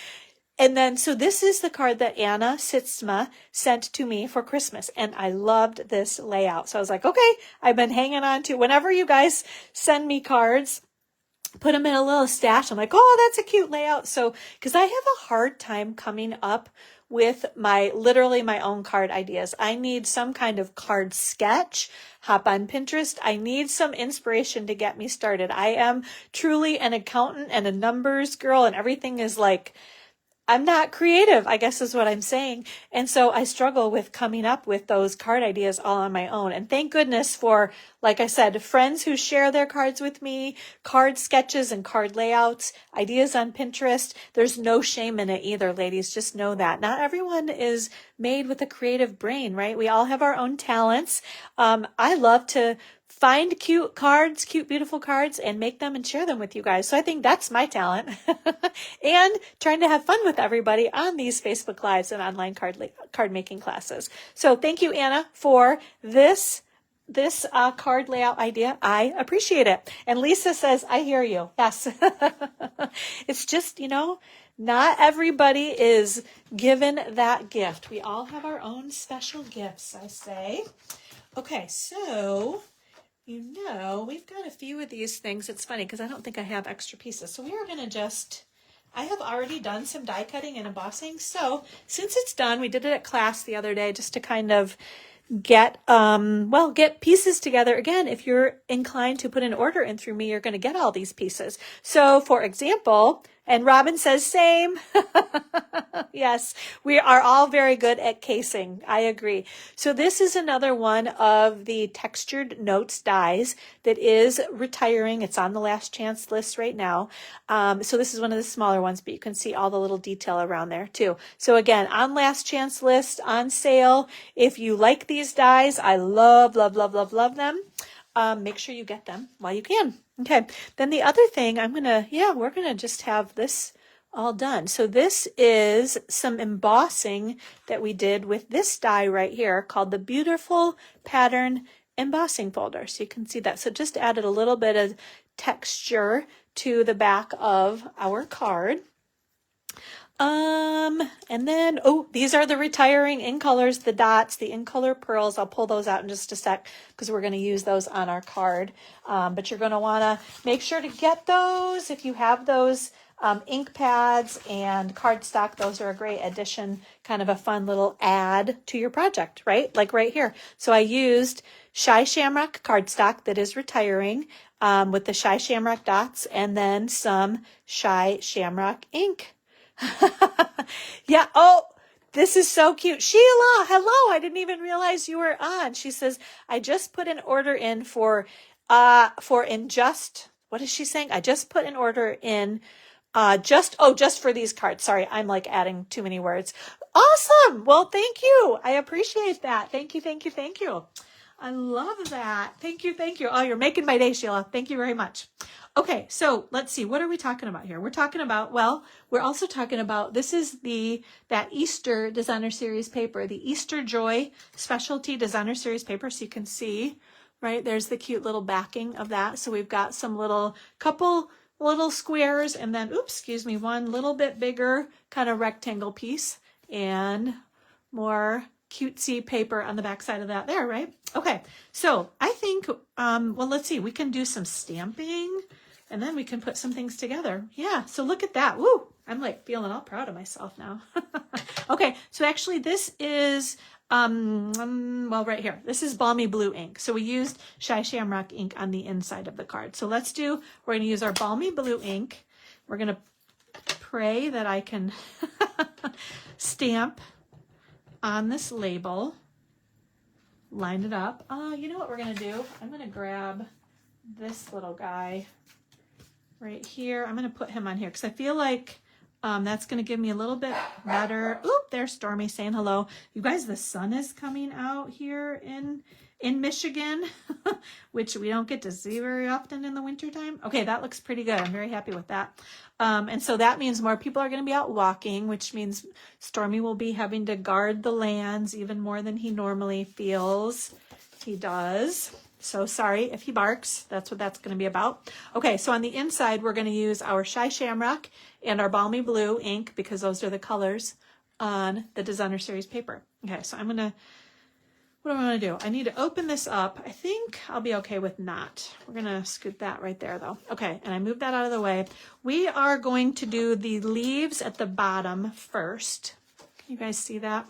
And then, so this is the card that Anna Sitzma sent to me for Christmas. And I loved this layout. So I was like, okay, I've been hanging on to, whenever you guys send me cards, put them in a little stash. I'm like, oh, that's a cute layout. So, because I have a hard time coming up with literally my own card ideas. I need some kind of card sketch. Hop on Pinterest. I need some inspiration to get me started. I am truly an accountant and a numbers girl, and everything is like, I'm not creative, I guess is what I'm saying. And so I struggle with coming up with those card ideas all on my own. And thank goodness for, like I said, friends who share their cards with me, card sketches and card layouts, ideas on Pinterest. There's no shame in it either, ladies. Just know that. Not everyone is made with a creative brain, right? We all have our own talents. I love to find cute cards, cute, beautiful cards, and make them and share them with you guys. So I think that's my talent. And trying to have fun with everybody on these Facebook Lives and online card making classes. So thank you, Anna, for this card layout idea. I appreciate it. And Lisa says, I hear you. Yes. It's just, not everybody is given that gift. We all have our own special gifts, I say. Okay, so you know, we've got a few of these things. It's funny because I don't think I have extra pieces. So we are going to just, I have already done some die cutting and embossing. So since it's done, we did it at class the other day just to kind of get get pieces together. Again, if you're inclined to put an order in through me, you're going to get all these pieces. So for example, and Robin says same. Yes, we are all very good at casing. I agree. So this is another one of the textured notes dies that is retiring. It's on the last chance list right now. So this is one of the smaller ones, but you can see all the little detail around there too. So again, on last chance list, on sale. If you like these dies, I love, love, love, love, love them. Make sure you get them while you can. Okay. Then the other thing we're going to just have this all done. So this is some embossing that we did with this die right here called the Beautiful Pattern Embossing Folder. So you can see that. So just added a little bit of texture to the back of our card. And then, these are the retiring in colors, the dots, the in color pearls. I'll pull those out in just a sec because we're going to use those on our card. But you're going to want to make sure to get those. If you have those ink pads and cardstock, those are a great addition, kind of a fun little add to your project, right? Like right here. So I used Shy Shamrock cardstock that is retiring with the Shy Shamrock dots and then some Shy Shamrock ink. Yeah. Oh, this is so cute. Sheila, hello. I didn't even realize you were on. She says, I just put an order in what is she saying? I just put an order in just for these cards. Sorry, I'm like adding too many words. Awesome. Well, thank you. I appreciate that. Thank you, thank you, thank you. I love that. Thank you, thank you. Oh, you're making my day, Sheila. Thank you very much. Okay, so let's see. What are we talking about here? We're talking about, we're also talking about, this is that Easter Designer Series paper, the Easter Joy Specialty Designer Series paper. So you can see, right, there's the cute little backing of that. So we've got some couple little squares and then, one little bit bigger kind of rectangle piece and more cutesy paper on the back side of that there, right? Okay, so I think, let's see, we can do some stamping and then we can put some things together. Yeah, so look at that. Woo! I'm like feeling all proud of myself now. Okay, so actually this is, right here. This is Balmy Blue ink. So we used Shy Shamrock ink on the inside of the card. So we're going to use our Balmy Blue ink. We're going to pray that I can stamp on this label, line it up. You know what we're going to do? I'm going to grab this little guy right here. I'm going to put him on here because I feel like that's going to give me a little bit better. Oop, there's Stormy saying hello. You guys, the sun is coming out here in Michigan, which we don't get to see very often in the wintertime. Okay, that looks pretty good. I'm very happy with that. And so that means more people are going to be out walking, which means Stormy will be having to guard the lands even more than he normally feels he does. So sorry if he barks. That's what that's going to be about. Okay, so on the inside, we're going to use our Shy Shamrock and our Balmy Blue ink because those are the colors on the Designer Series paper. Okay, so what do I want to do? I need to open this up. I think I'll be okay with not. We're going to scoot that right there though. Okay, and I moved that out of the way. We are going to do the leaves at the bottom first. Can you guys see that?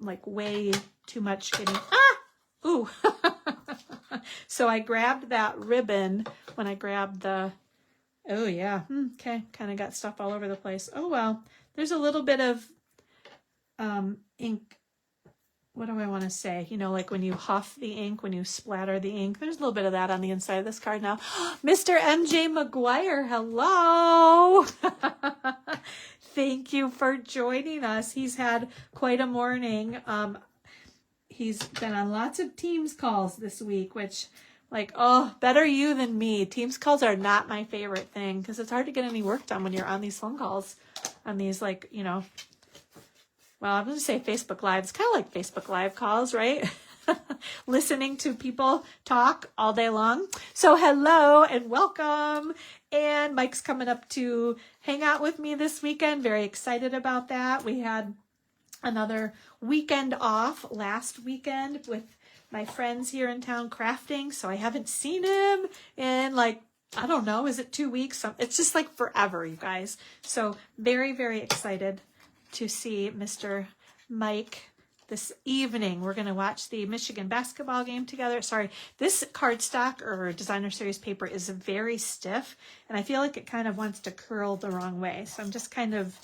Like way too much getting, ooh. So I grabbed that ribbon when I grabbed okay, kind of got stuff all over the place. Oh well, there's a little bit of ink. What do I want to say? You know, like when you huff the ink, when you splatter the ink, there's a little bit of that on the inside of this card now. Mr. MJ McGuire, hello. Thank you for joining us. He's had quite a morning. He's been on lots of Teams calls this week, which better you than me. Teams calls are not my favorite thing because it's hard to get any work done when you're on these phone calls, on these I'm going to say Facebook Live. It's kind of like Facebook Live calls, right? Listening to people talk all day long. So hello and welcome. And Mike's coming up to hang out with me this weekend. Very excited about that. We had another weekend off last weekend with my friends here in town crafting, so I haven't seen him in like, I don't know, is it 2 weeks? It's just like forever, you guys. So very, very excited to see Mr. Mike this evening. We're going to watch the Michigan basketball game together. Sorry, this cardstock or designer series paper is very stiff, and I feel like it kind of wants to curl the wrong way. So I'm just kind of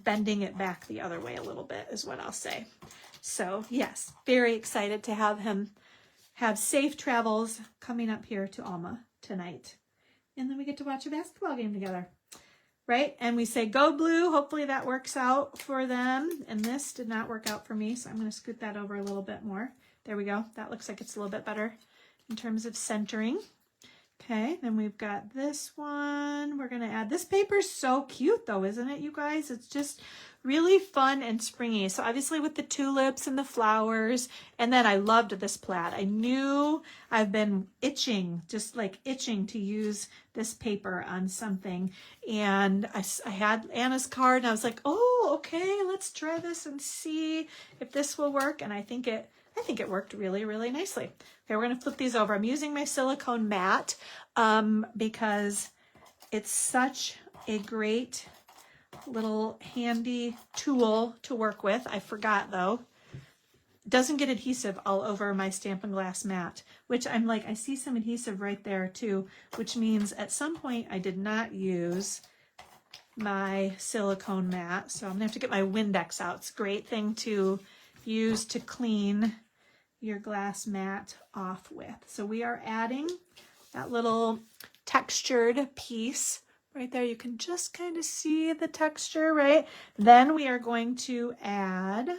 bending it back the other way a little bit is what I'll say. So yes, very excited to have him have safe travels coming up here to Alma tonight. And then we get to watch a basketball game together. Right? And we say, go blue. Hopefully that works out for them. And this did not work out for me, so I'm going to scoot that over a little bit more. There we go. That looks like it's a little bit better in terms of centering. Okay, then we've got this one. We're going to add, this paper's so cute though, isn't it, you guys? It's just really fun and springy. So obviously with the tulips and the flowers, and then I loved this plaid. I knew I've been itching, just like itching to use this paper on something. And I had Anna's card and I was like, oh, okay, let's try this and see if this will work. And I think it worked really, really nicely. Okay, we're going to flip these over. I'm using my silicone mat because it's such a great little handy tool to work with. I forgot though. It doesn't get adhesive all over my Stampin' Glass mat, which I'm like, I see some adhesive right there too, which means at some point I did not use my silicone mat. So I'm gonna have to get my Windex out. It's a great thing to use to clean your glass mat off with. So we are adding that little textured piece right there. You can just kind of see the texture, right? Then we are going to add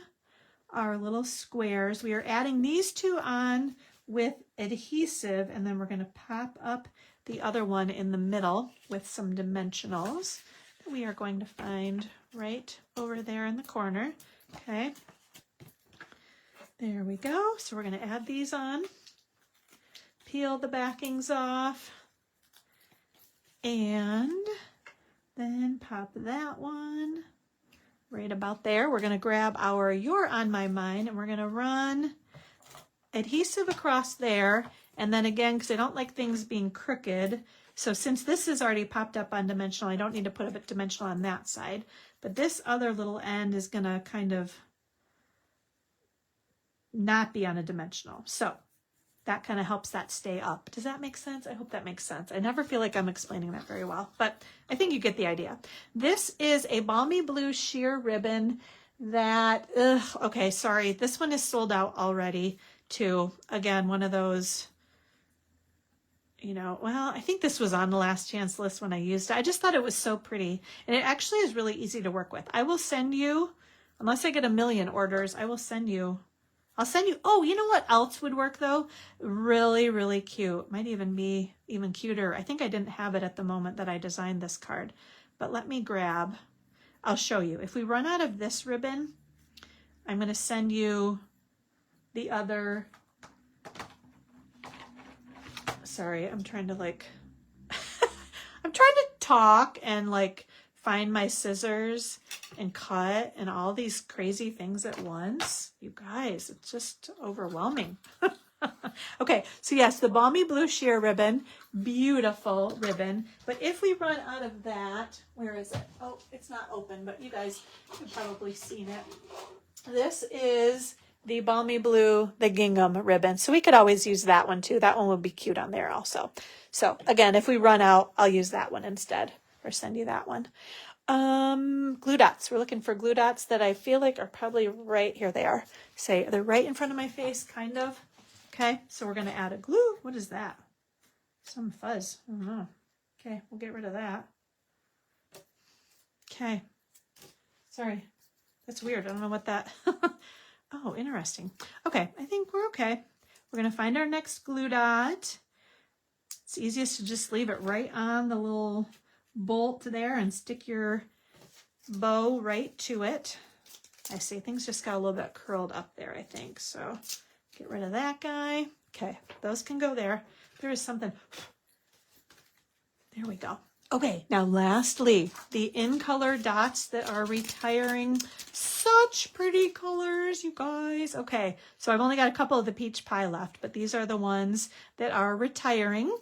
our little squares. We are adding these two on with adhesive, and then we're going to pop up the other one in the middle with some dimensionals that we are going to find right over there in the corner. Okay. There we go. So we're going to add these on, peel the backings off, and then pop that one right about there. We're going to grab our You're on My Mind, and we're going to run adhesive across there. And then again, because I don't like things being crooked, so since this is already popped up on dimensional, I don't need to put a bit dimensional on that side. But this other little end is going to kind of not be on a dimensional. So that kind of helps that stay up. Does that make sense? I hope that makes sense. I never feel like I'm explaining that very well, but I think you get the idea. This is a balmy blue sheer ribbon that, okay, sorry. This one is sold out already too. Again, one of those, you know, well, I think this was on the last chance list when I used it. I just thought it was so pretty, and it actually is really easy to work with. I will send you, unless I get a million orders, I'll send you, oh, you know what else would work though? Really, really cute. Might even be even cuter. I think I didn't have it at the moment that I designed this card, but let me grab, I'll show you. If we run out of this ribbon, I'm going to send you the other, sorry, I'm trying to like, I'm trying to talk and like find my scissors and cut and all these crazy things at once. You guys, it's just overwhelming. Okay, so yes, the balmy blue sheer ribbon, beautiful ribbon. But if we run out of that, where is it? Oh, it's not open, but you guys have probably seen it. This is the balmy blue, the gingham ribbon. So we could always use that one too. That one would be cute on there also. So again, if we run out, I'll use that one instead, or send you that one. Glue dots. We're looking for glue dots that I feel like are probably right here. They are. Say they're right in front of my face, kind of. Okay, so we're going to add a glue. What is that? Some fuzz. I don't know. Okay, we'll get rid of that. Okay. Sorry. That's weird. I don't know what that... Oh, interesting. Okay, I think we're okay. We're going to find our next glue dot. It's easiest to just leave it right on the little bolt there and stick your bow right to it. I see things just got a little bit curled up there, I think. So get rid of that guy. Okay, those can go there. There is something. There we go. Okay, now lastly, the in-color dots that are retiring. Such pretty colors, you guys. Okay, so I've only got a couple of the peach pie left, but these are the ones that are retiring.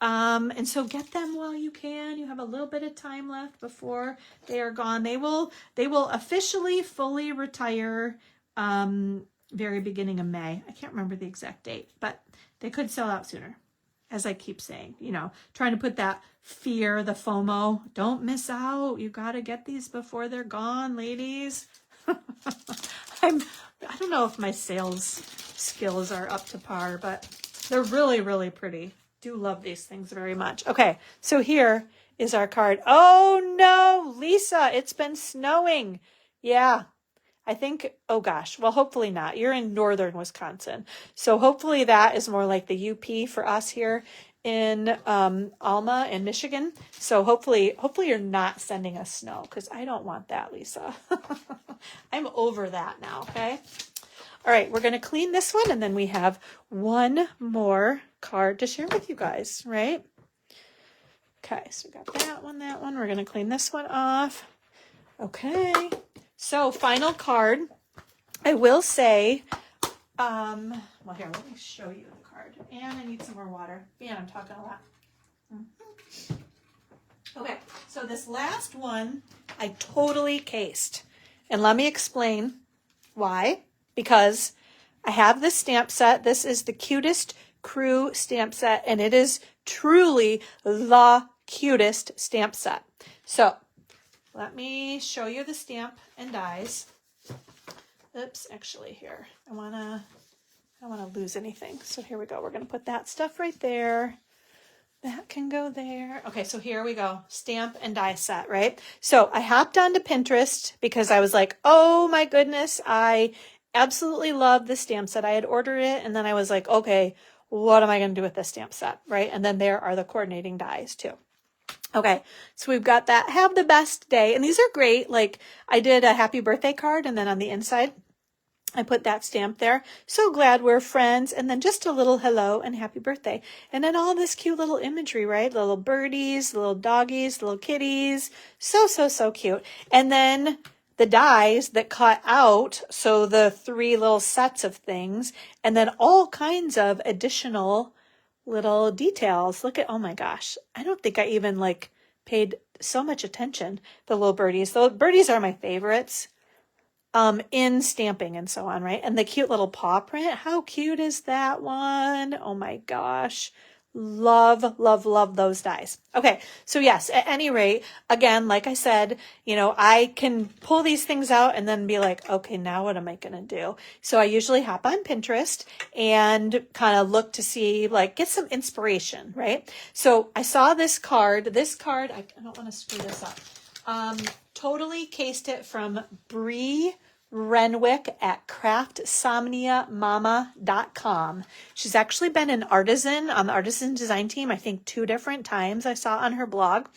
And so get them while you can. You have a little bit of time left before they are gone. They will officially fully retire very beginning of May. I can't remember the exact date, but they could sell out sooner. As I keep saying, you know, trying to put that fear, the FOMO, don't miss out. You got to get these before they're gone, ladies. I don't know if my sales skills are up to par, but they're really, really pretty. Do love these things very much. Okay, so here is our card. Oh no, Lisa, it's been snowing. Yeah, I think, oh gosh, well, hopefully not. You're in northern Wisconsin. So hopefully that is more like the UP for us here in Alma in Michigan. So hopefully you're not sending us snow, because I don't want that, Lisa. I'm over that now, okay? All right, we're going to clean this one, and then we have one more card to share with you guys, right? Okay, so we got that one. We're going to clean this one off. Okay. So final card, I will say, well, here, let me show you the card. And I need some more water. Man, I'm talking a lot. Okay, so this last one, I totally cased. And let me explain why. Because I have this stamp set. This is the cutest crew stamp set, and it is truly the cutest stamp set. So let me show you the stamp and dies. Oops, actually here, I don't want to lose anything. So here we go. We're going to put that stuff right there. That can go there. Okay, so here we go. Stamp and die set, right? So I hopped onto Pinterest because I was like, oh my goodness, I absolutely love this stamp set. I had ordered it, and then I was like, okay, what am I going to do with this stamp set, right? And then there are the coordinating dies too. Okay, so we've got that. Have the best day. And these are great. Like, I did a happy birthday card, and then on the inside, I put that stamp there. So glad we're friends. And then just a little hello and happy birthday. And then all this cute little imagery, right? Little birdies, little doggies, little kitties. So, so, so cute. And then the dies that cut out. So the 3 little sets of things. And then all kinds of additional little details. Look at, oh my gosh, I don't think I even like paid so much attention. The little birdies. The birdies are my favorites in stamping and so on, right? And the cute little paw print. How cute is that one? Oh my gosh. Love, love, love those dies. Okay, so yes, at any rate, again, like I said, you know, I can pull these things out and then be like, okay, now what am I going to do? So I usually hop on Pinterest and kind of look to see, like, get some inspiration, right? So I saw this card, I don't want to screw this up. Totally cased it from Bree Renwick at craftsomniamama.com. She's actually been an artisan on the artisan design team, I think 2 different times I saw on her blog.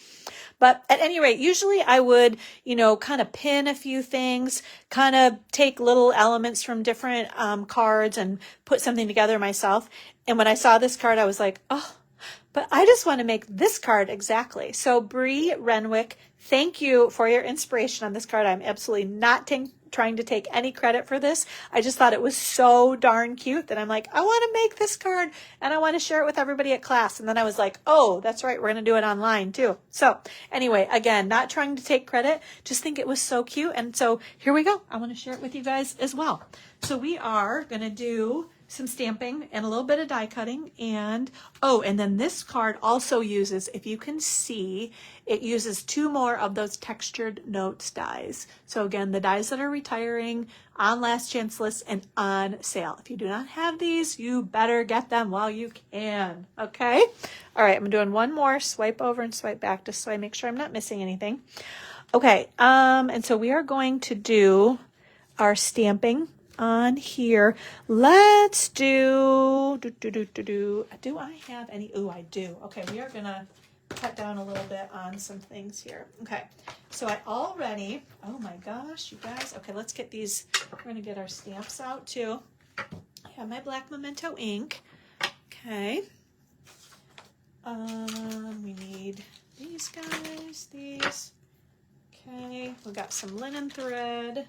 But at any rate, usually I would, you know, kind of pin a few things, kind of take little elements from different cards and put something together myself. And when I saw this card, I was like, oh, but I just want to make this card exactly. So Bree Renwick, thank you for your inspiration on this card. I'm absolutely not trying to take any credit for this. I just thought it was so darn cute that I'm like, I want to make this card and I want to share it with everybody at class. And then I was like, oh, that's right. We're going to do it online too. So anyway, again, not trying to take credit, just think it was so cute. And so here we go. I want to share it with you guys as well. So we are going to do some stamping and a little bit of die cutting. And then this card also uses, if you can see, it uses 2 more of those textured notes dies. So again, the dies that are retiring, on last chance list, and on sale. If you do not have these, you better get them while you can. Okay. All right. I'm doing one more swipe over and swipe back just so I make sure I'm not missing anything. Okay. And so we are going to do our stamping on here. Let's do I have any? Oh, I do. Okay, we are gonna cut down a little bit on some things here. Okay, so I already, oh my gosh, you guys. Okay, let's get these. We're gonna get our stamps out too. I have my black memento ink. Okay. We need these guys, these. Okay, we got some linen thread,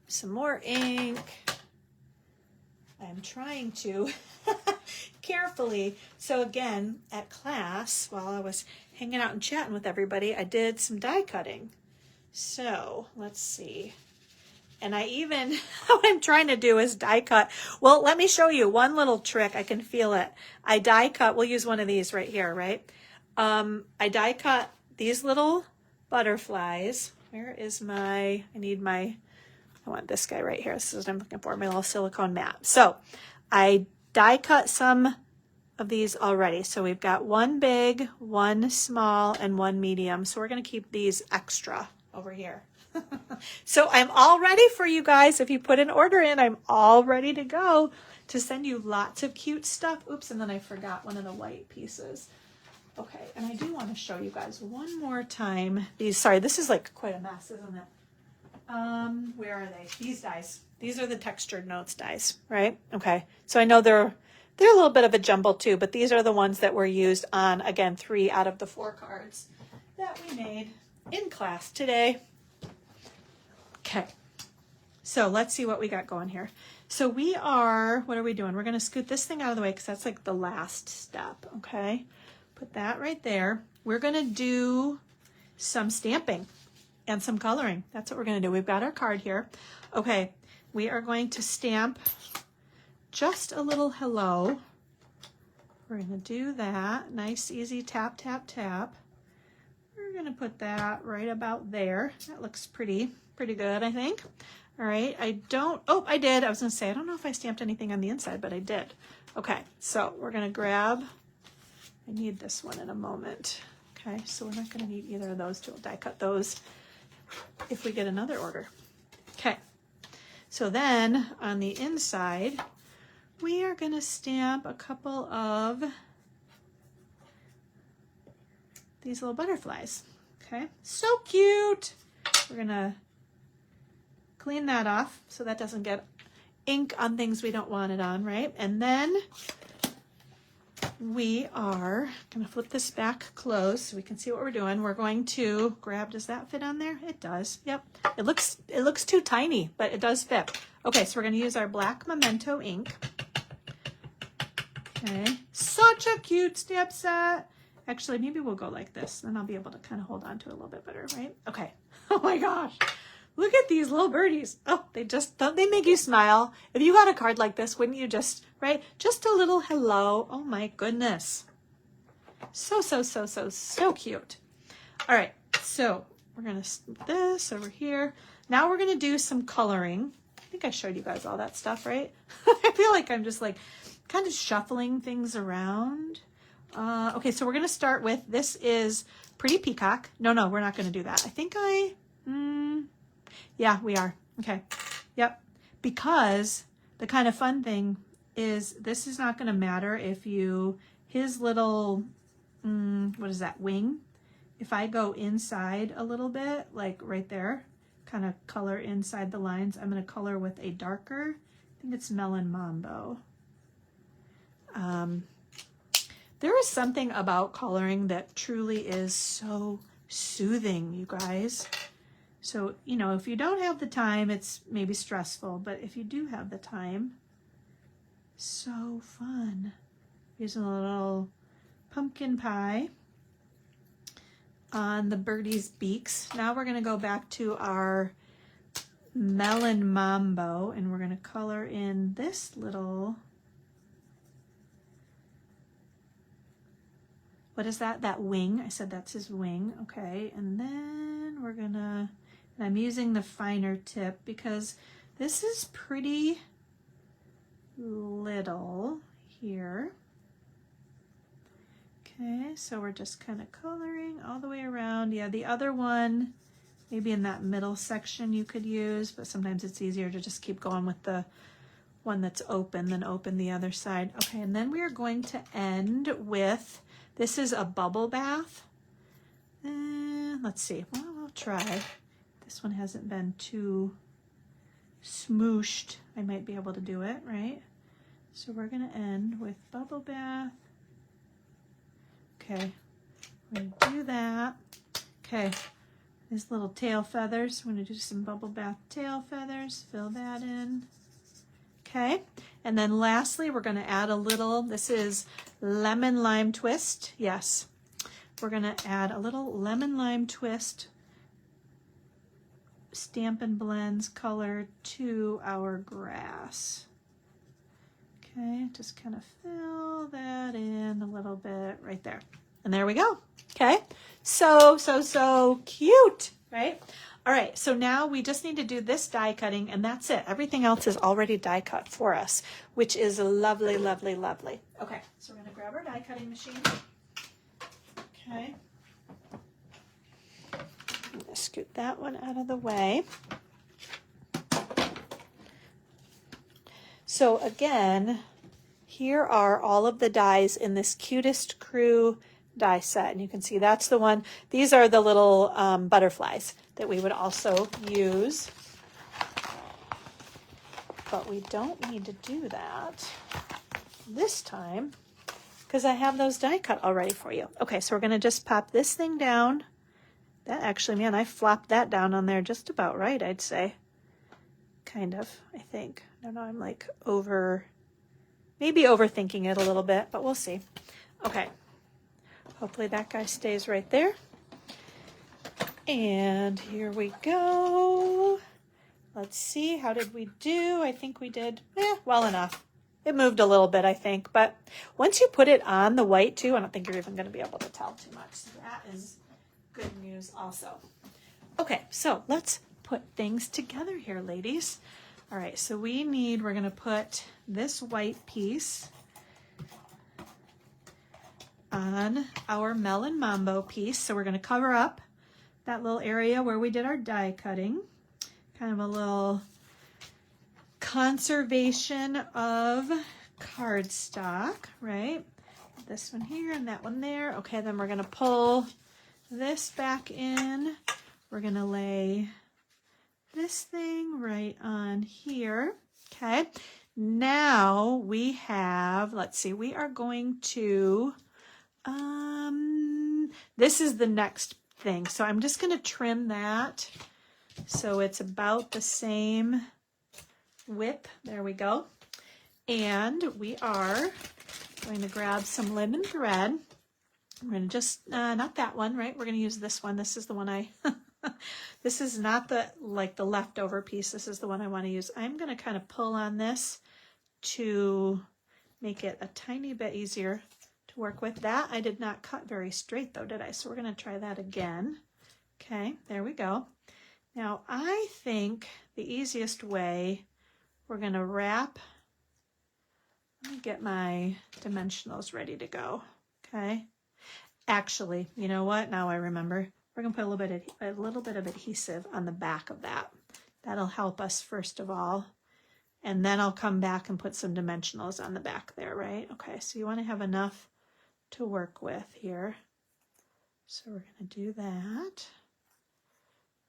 some more ink. I'm trying to carefully. So again, at class, while I was hanging out and chatting with everybody, I did some die cutting. So let's see. And I even, what I'm trying to do is die cut. Well, let me show you one little trick. I can feel it. I die cut, we'll use one of these right here, right? I die cut these little butterflies. Where is my, I want this guy right here. This is what I'm looking for, my little silicone mat. So I die cut some of these already. So we've got one big, one small, and one medium. So we're going to keep these extra over here. So I'm all ready for you guys. If you put an order in, I'm all ready to go to send you lots of cute stuff. Oops, and then I forgot one of the white pieces. Okay, and I do want to show you guys one more time these. Sorry, this is like quite a mess, isn't it? Where are they? These dies. These are the textured notes dies, right? Okay, so I know they're a little bit of a jumble too, but these are the ones that were used on, again, 3 out of the 4 cards that we made in class today. Okay, so let's see what we got going here. So we are, what are we doing? We're going to scoot this thing out of the way because that's like the last step, okay? Put that right there. We're going to do some stamping and some coloring. That's what we're going to do. We've got our card here. Okay, we are going to stamp just a little hello. We're going to do that. Nice, easy tap, tap, tap. We're going to put that right about there. That looks pretty good, I think. All right, I did. I was going to say, I don't know if I stamped anything on the inside, but I did. Okay, so we're going to grab, I need this one in a moment. Okay, so we're not going to need either of those two. We'll die cut those if we get another order. Okay, so then on the inside, we are going to stamp a couple of these little butterflies. Okay, so cute. We're going to clean that off so that doesn't get ink on things we don't want it on, right? And then we are going to flip this back closed so we can see what we're doing. We're going to grab, does that fit on there? It does. Yep. It looks too tiny, but it does fit. Okay, so we're going to use our black Memento ink. Okay, such a cute stamp set. Actually, maybe we'll go like this, then I'll be able to kind of hold on to it a little bit better, right? Okay. Oh my gosh. Look at these little birdies. Oh, don't they make you smile? If you got a card like this, wouldn't you just, right? Just a little hello. Oh my goodness. So cute. All right, so we're gonna stick this over here. Now we're gonna do some coloring. I think I showed you guys all that stuff, right? I feel like I'm just like kind of shuffling things around. Okay, so we're gonna start with, this is Pretty Peacock. No, we're not gonna do that. I think yeah, we are. Okay. Yep. Because the kind of fun thing is this is not going to matter if his little, what is that, wing? If I go inside a little bit, like right there, kind of color inside the lines, I'm going to color with a darker, I think it's Melon Mambo. There is something about coloring that truly is so soothing, you guys. So, you know, if you don't have the time, it's maybe stressful, but if you do have the time, so fun. Using a little pumpkin pie on the birdie's beaks. Now we're going to go back to our Melon Mambo, and we're going to color in this little, what is that? That wing. I said that's his wing. Okay, and then we're going to, and I'm using the finer tip because this is pretty little here. Okay, so we're just kind of coloring all the way around. Yeah, the other one, maybe in that middle section you could use, but sometimes it's easier to just keep going with the one that's open than open the other side. Okay, and then we are going to end with, this is a bubble bath. Let's see, well, we'll try. This one hasn't been too smooshed. I might be able to do it, right? So we're gonna end with bubble bath. Okay, We're going to do that. Okay, these little tail feathers. We're going to do some bubble bath tail feathers. Fill that in. Okay, and then lastly, we're going to add a little, this is lemon lime twist. Yes, we're going to add a little lemon lime twist Stampin' Blends color to our grass. Okay, just kind of fill that in a little bit right there. And there we go. Okay, so cute, right? All right, so now we just need to do this die cutting and that's it. Everything else is already die cut for us, which is lovely, lovely, lovely. Okay, so we're gonna grab our die cutting machine. Okay. I'm gonna scoot that one out of the way. So again, here are all of the dies in this Cutest Crew die set. And you can see that's the one. These are the little butterflies that we would also use. But we don't need to do that this time because I have those die cut already for you. Okay, so we're going to just pop this thing down. That actually, man, I flopped that down on there just about right, I'd say. Kind of, I think. I don't know, I'm like maybe overthinking it a little bit, but we'll see. Okay, hopefully that guy stays right there. And here we go. Let's see, how did we do? I think we did well enough. It moved a little bit, I think, but once you put it on the white too, I don't think you're even going to be able to tell too much. So that is good news also. Okay, so let's put things together here, ladies. All right, so we're going to put this white piece on our Melon Mambo piece. So we're going to cover up that little area where we did our die cutting. Kind of a little conservation of cardstock, right? This one here and that one there. Okay, then we're going to pull this back in. We're going to lay this thing right on here. Okay, now we have, let's see, we are going to, this is the next thing. So I'm just going to trim that so it's about the same width. There we go. And we are going to grab some linen thread. I'm going to just, not that one, right? We're going to use this one. This is the one I, this is not the leftover piece. This is the one I want to use. I'm going to kind of pull on this to make it a tiny bit easier to work with. That I did not cut very straight though, did I? So we're going to try that again. Okay, there we go. Now I think the easiest way, we're going to wrap, let me get my dimensionals ready to go. Okay. Actually, you know what? Now I remember. We're going to put a little bit of adhesive on the back of that. That'll help us first of all. And then I'll come back and put some dimensionals on the back there, right? Okay, so you want to have enough to work with here. So we're going to do that.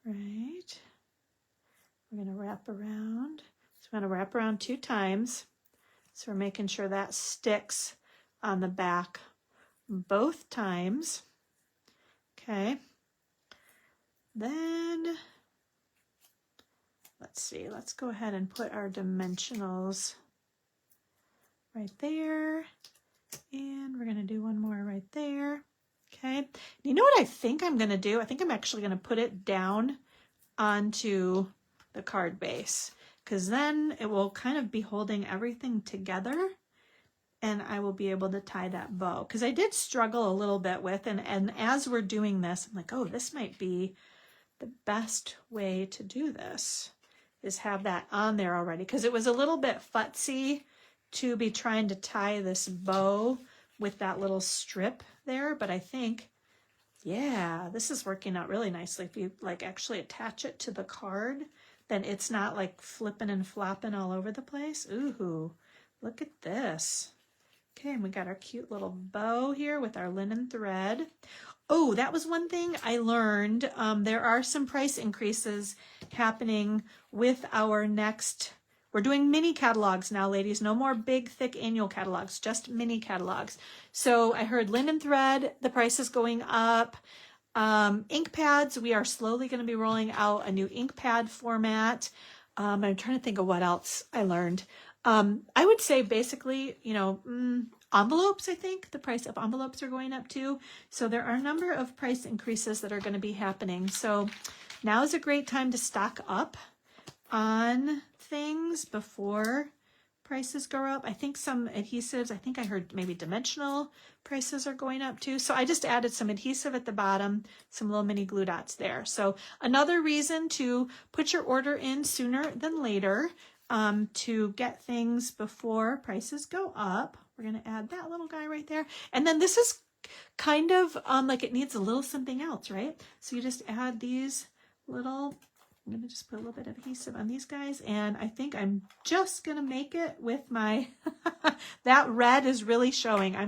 Right. We're going to wrap around. So we're going to wrap around 2 times. So we're making sure that sticks on the back both times. Okay. Then, let's see, let's go ahead and put our dimensionals right there. And we're going to do one more right there. Okay. You know what I think I'm going to do? I think I'm actually going to put it down onto the card base, because then it will kind of be holding everything together and I will be able to tie that bow. Because I did struggle a little bit with, and as we're doing this, I'm like, oh, this might be the best way to do this, is have that on there already. Because it was a little bit futzy to be trying to tie this bow with that little strip there. But I think, yeah, this is working out really nicely. If you like actually attach it to the card, then it's not like flipping and flopping all over the place. Ooh, look at this. Okay, and we got our cute little bow here with our linen thread. Oh, that was one thing I learned. There are some price increases happening with our next We're doing mini catalogs now, ladies. No more big, thick annual catalogs, just mini catalogs. So I heard linen thread, the price is going up. Ink pads, we are slowly going to be rolling out a new ink pad format. I'm trying to think of what else I learned. I would say basically, you know, envelopes, I think the price of envelopes are going up too. So there are a number of price increases that are going to be happening. So now is a great time to stock up on things before prices go up. I think some adhesives, I think I heard maybe dimensional prices are going up too. So I just added some adhesive at the bottom, some little mini glue dots there. So another reason to put your order in sooner than later, to get things before prices go up. We're going to add that little guy right there. And then this is kind of like it needs a little something else, right? So you just add these little, I'm going to just put a little bit of adhesive on these guys, and I think I'm just going to make it with my, that red is really showing. I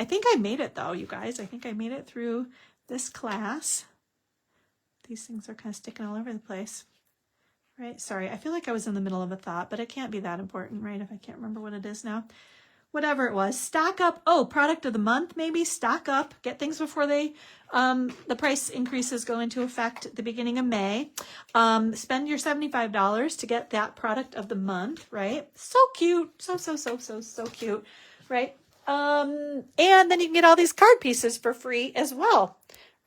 think I made it though, you guys. I think I made it through this class. These things are kind of sticking all over the place, right? Sorry, I feel like I was in the middle of a thought, but it can't be that important, right? If I can't remember what it is now. Whatever it was, stock up. Oh, product of the month, maybe stock up, get things before they, the price increases go into effect at the beginning of May. Spend your $75 to get that product of the month, right? So cute, so cute, right? And then you can get all these card pieces for free as well,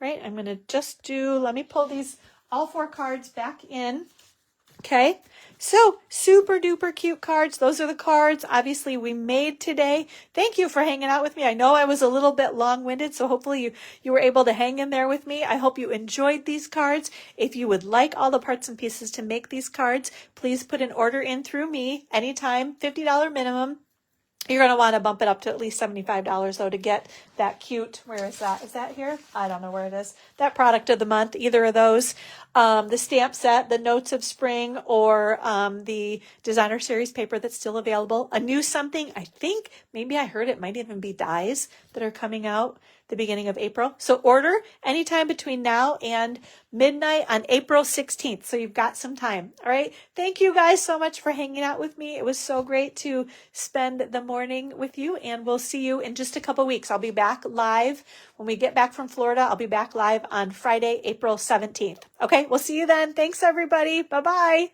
right? I'm gonna just do, let me pull these, all 4 cards back in. Okay, so super duper cute cards. Those are the cards obviously we made today. Thank you for hanging out with me. I know I was a little bit long-winded, so hopefully you were able to hang in there with me. I hope you enjoyed these cards. If you would like all the parts and pieces to make these cards, please put an order in through me anytime, $50 minimum. You're going to want to bump it up to at least $75 though to get that cute, where is that? Is that here? I don't know where it is. That product of the month, either of those. The stamp set, the Notes of Spring, or the Designer Series paper that's still available. A new something, I think, maybe I heard it might even be dies that are coming out the beginning of April. So order anytime between now and midnight on April 16th. So you've got some time. All right. Thank you guys so much for hanging out with me. It was so great to spend the morning with you, and we'll see you in just a couple weeks. I'll be back live when we get back from Florida. I'll be back live on Friday, April 17th. Okay. We'll see you then. Thanks everybody. Bye-bye.